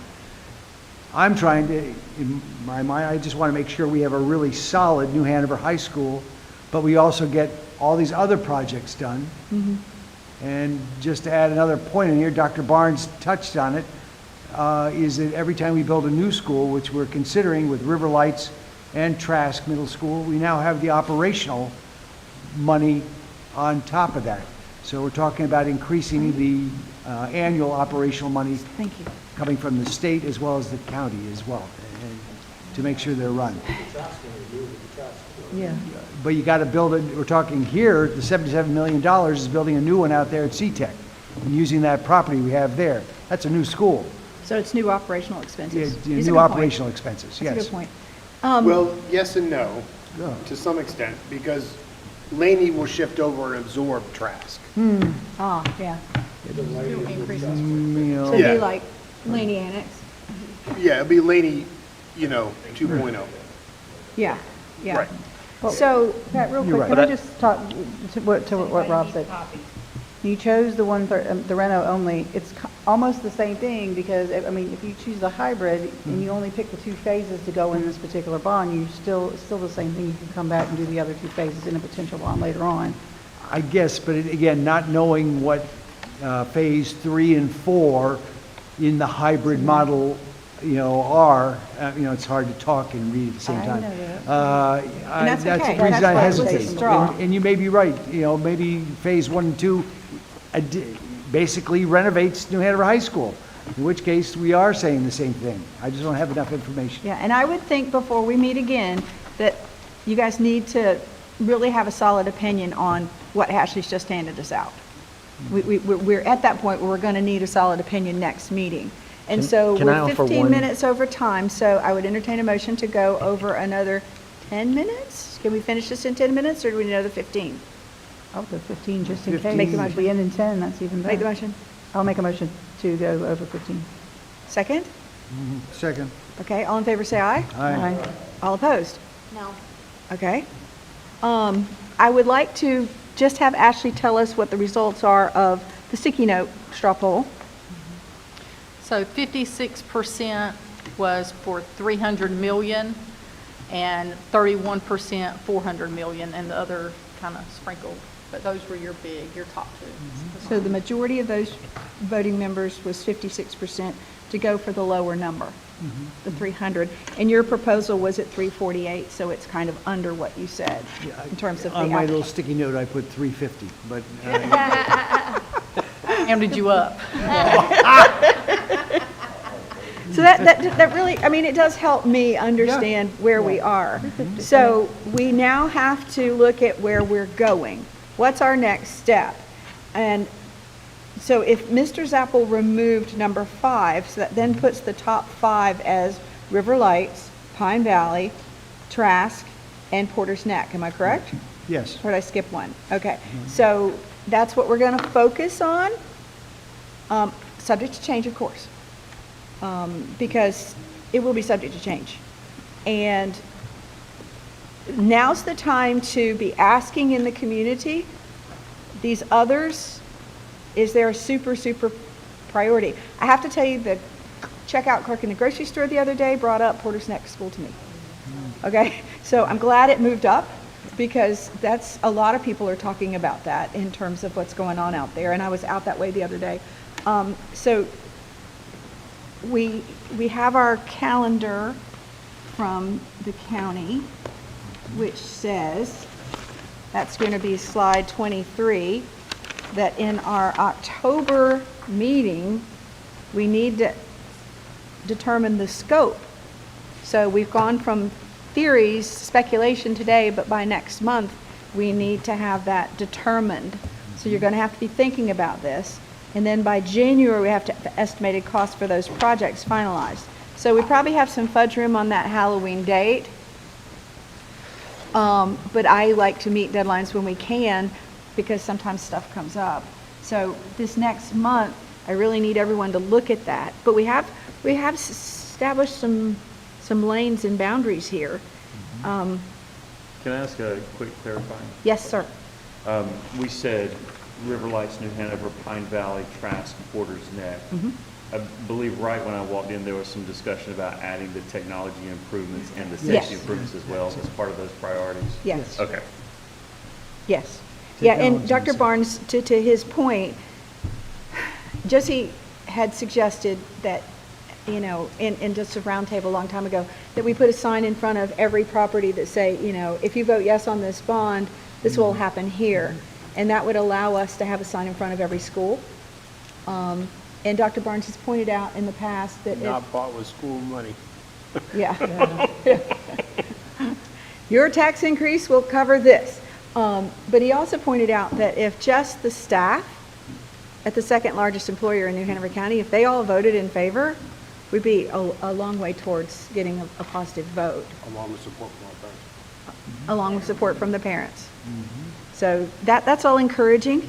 I'm trying to, in my mind, I just want to make sure we have a really solid New Hanover High School, but we also get all these other projects done. And just to add another point in here, Dr. Barnes touched on it, is that every time we build a new school, which we're considering with River Lights and Trask Middle School, we now have the operational money on top of that. So we're talking about increasing the annual operational money coming from the state as well as the county as well, and to make sure they're run. Yeah. But you got to build it, we're talking here, the $77 million is building a new one out there at CTEC, and using that property we have there. That's a new school. So it's new operational expenses. Yeah, It's a new good point. operational expenses, yes. That's a good point. Well, yes and no, to some extent, because Laney will shift over and absorb Trask. Yeah. You So know, it'd Yeah. be like Laney Annex. Yeah, it'll be Laney, 2.0. Yeah, yeah. Right. So, Pat, real You're quick, right. can I just talk to what Rob said? You chose the the reno only, it's almost the same thing, because, I mean, if you choose the hybrid and you only pick the 2 phases to go in this particular bond, it's still the same thing, you can come back and do the other 2 phases in a potential bond later on. I guess, but again, not knowing what phase 3 and 4 in the hybrid model, are, it's hard to talk and read at the same I time. know that. And that's That's okay. the reason That's I why I was hesitate. taking straw. And you may be right, maybe phase 1 and 2 basically renovates New Hanover High School. in which case we are saying the same thing. I just don't have enough information. Yeah, and I would think before we meet again, that you guys need to really have a solid opinion on what Ashley's just handed us out. We're at that point where we're going to need a solid opinion next meeting. And so can I we're offer 15 one- minutes over time, so I would entertain a motion to go over another 10 minutes? Can we finish this in 10 minutes, or do we need another 15? I'll go 15 just in 15. case. Make the motion. If we end in 10, that's even better. Make the motion. I'll make a motion to go over 15. Second? Second. Okay, all in favor say aye. Aye. All opposed? No. Okay. I would like to just have Ashley tell us what the results are of the sticky note straw poll. So 56% was for 300 million and 31% 400 million, and the other kind of sprinkled. But those were your top two. So the majority of those voting members was 56% to go for the lower number, the 300. And your proposal was at 348, so it's kind of under what you said in terms of the On my little application. sticky note, I put 350, but Rounded you up. So that really, I mean, it does help me understand where we are. So we now have to look at where we're going. What's our next step? And so if Mr. Zappel removed number 5, so that then puts the top 5 as River Lights, Pine Valley, Trask, and Porter's Neck, am I correct? yes. Or did I skip one? Okay, so that's what we're going to focus on, subject to change, of course, because it will be subject to change. And now's the time to be asking in the community, these others, is there a super priority? I have to tell you, the checkout clerk in the grocery store the other day brought up Porter's Neck School to me. Okay, so I'm glad it moved up, because that's, a lot of people are talking about that in terms of what's going on out there, and I was out that way the other day. So we have our calendar from the county, which says, that's going to be slide 23, that in our October meeting, we need to determine the scope. So we've gone from theories, speculation today, but by next month, we need to have that determined. So you're going to have to be thinking about this. And then by January, we have to have the estimated cost for those projects finalized. So we probably have some fudge room on that Halloween date. But I like to meet deadlines when we can, because sometimes stuff comes up. So this next month, I really need everyone to look at that. But we have established some lanes and boundaries here. Can I ask a quick clarifying? Yes, sir. We said River Lights, New Hanover, Pine Valley, Trask, Porter's Neck. I believe right when I walked in, there was some discussion about adding the technology improvements and the Yes. safety improvements as well as part of those priorities. Yes. Okay. Yes. Yeah, and Technology Dr. and Barnes, to his point, Josie had suggested that, you know, in just a roundtable a long time ago, that we put a sign in front of every property that say, you know, if you vote yes on this bond, this will happen here. And that would allow us to have a sign in front of every school. And Dr. Barnes has pointed out in the past that if... Not bought with school money. Yeah. Your tax increase will cover this. But he also pointed out that if just the staff at the second largest employer in New Hanover County, if they all voted in favor, we'd be a long way towards getting a positive vote. Along with support from our parents. Along with support from the parents. So that's all encouraging.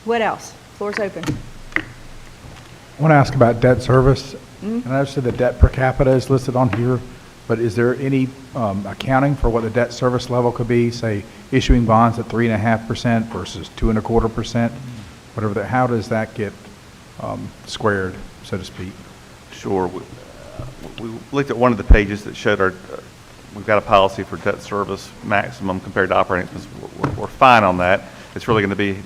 What else? Floor's open. I want to ask about debt service. And I understand the debt per capita is listed on here, but is there any accounting for what the debt service level could be, say issuing bonds at 3.5% versus 2.25%, whatever that, how does that get squared, so to speak? Sure. We looked at one of the pages that showed our, we've got a policy for debt service maximum compared to operating expenses. We're fine on that. It's really going to be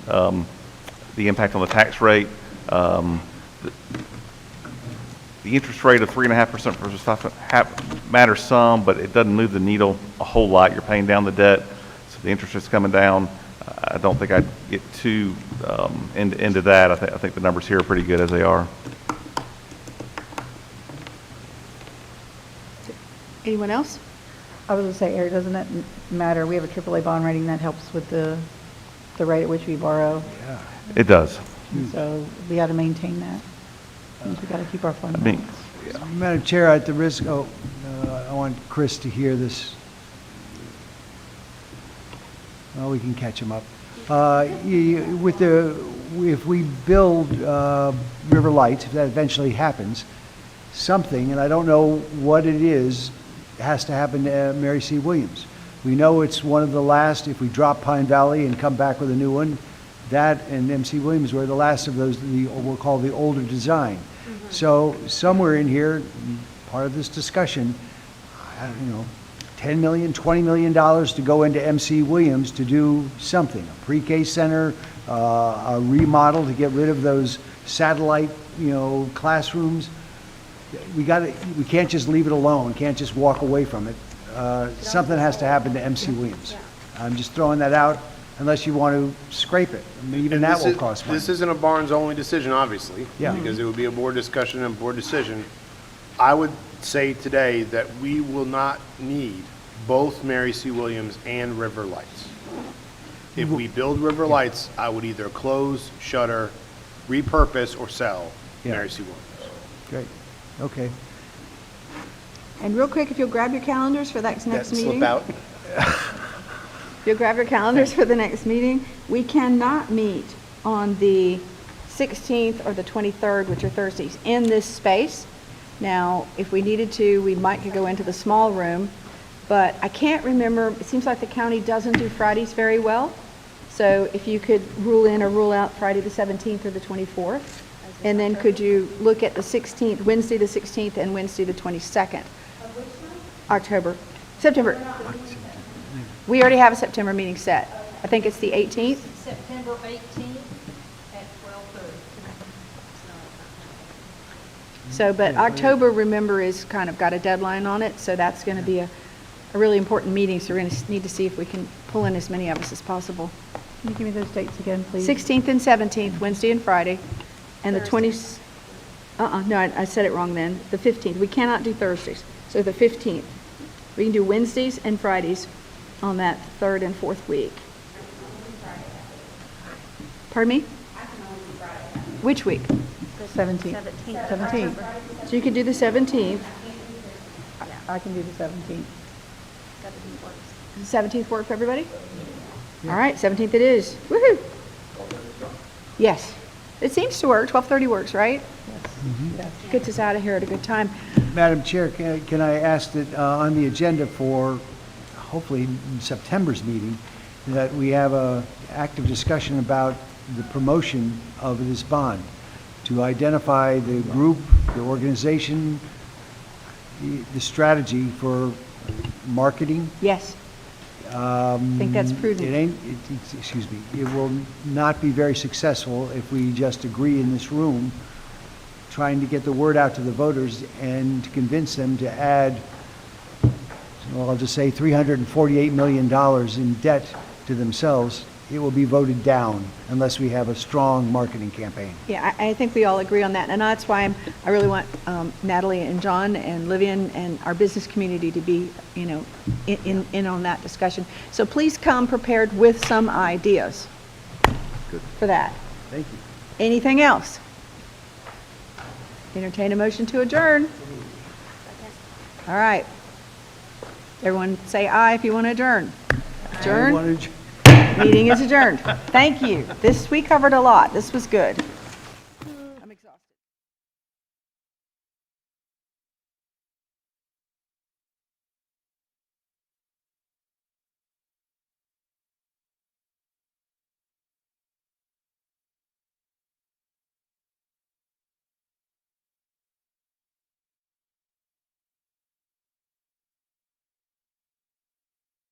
the impact on the tax rate. The interest rate of 3.5% versus 5 matters some, but it doesn't move the needle a whole lot. You're paying down the debt, so the interest is coming down. I don't think I'd get too into that. I think the numbers here are pretty good as they are. Anyone else? I was going to say, Eric, doesn't that matter? We have a AAA bond rating that helps with the rate at which we borrow. It does. So we got to maintain that. Means we got to keep our fund I mean, balance. Madam Chair, at the risk, I want Chris to hear this. Well, we can catch him up. If we build River Lights, if that eventually happens, something, and I don't know what it is, has to happen to Mary C. Williams. We know it's one of the last, if we drop Pine Valley and come back with a new one, that and MC Williams were the last of those, we'll call the older design. So somewhere in here, part of this discussion, I don't know, $10 million, $20 million to go into MC Williams to do something, a pre-K center, a remodel to get rid of those satellite, classrooms. We can't just leave it alone, can't just walk away from it. Something has to happen to MC Williams. I'm just throwing that out, unless you want to scrape it. I mean, even that will cost money. This isn't a Barnes-only decision, obviously. Yeah. Because it would be a board discussion and board decision. I would say today that we will not need both Mary C. Williams and River Lights. If we build River Lights, I would either close, shutter, repurpose, or sell Mary C. Williams. Great, okay. And real quick, if you'll grab your calendars for that next meeting. Slip out. If you'll grab your calendars for the next meeting, we cannot meet on the 16th or the 23rd, which are Thursdays, in this space. Now, if we needed to, we might could go into the small room, but I can't remember, it seems like the county doesn't do Fridays very well. So if you could rule in or rule out Friday the 17th or the 24th, and then could you look at the 16th, Wednesday the 16th and Wednesday the 22nd? September. We already have a September meeting set. I think it's the 18th. September 18th at 12:30. So, but October, remember, is kind of got a deadline on it, so that's going to be a really important meeting, so we're going to need to see if we can pull in as many of us as possible. Can you give me those dates again, please? 16th and 17th, Wednesday and Friday, and the 20th, no, I said it wrong then, the 15th. We cannot do Thursdays, so the 15th. We can do Wednesdays and Fridays on that third and fourth week. Pardon me? Which week? 17th. 17th. So you could do the 17th. I can do the 17th. Does the 17th work for everybody? All right, 17th it is. Woohoo! Yes. It seems to work. 12:30 works, right? Yes. Gets us out of here at a good time. Madam Chair, can I ask that on the agenda for hopefully September's meeting, that we have a active discussion about the promotion of this bond, to identify the group, the organization, the strategy for marketing. Yes. I think that's prudent. Excuse me, it will not be very successful if we just agree in this room trying to get the word out to the voters and to convince them to add, well, I'll just say $348 million in debt to themselves. It will be voted down unless we have a strong marketing campaign. Yeah, I think we all agree on that, and that's why I really want Natalie and John and Livian and our business community to be, in on that discussion. So please come prepared with some ideas for that. Thank you. Anything else? Entertain a motion to adjourn. All right. Everyone say aye if you want to adjourn. Adjourn. Meeting is adjourned. Thank you. We covered a lot. This was good.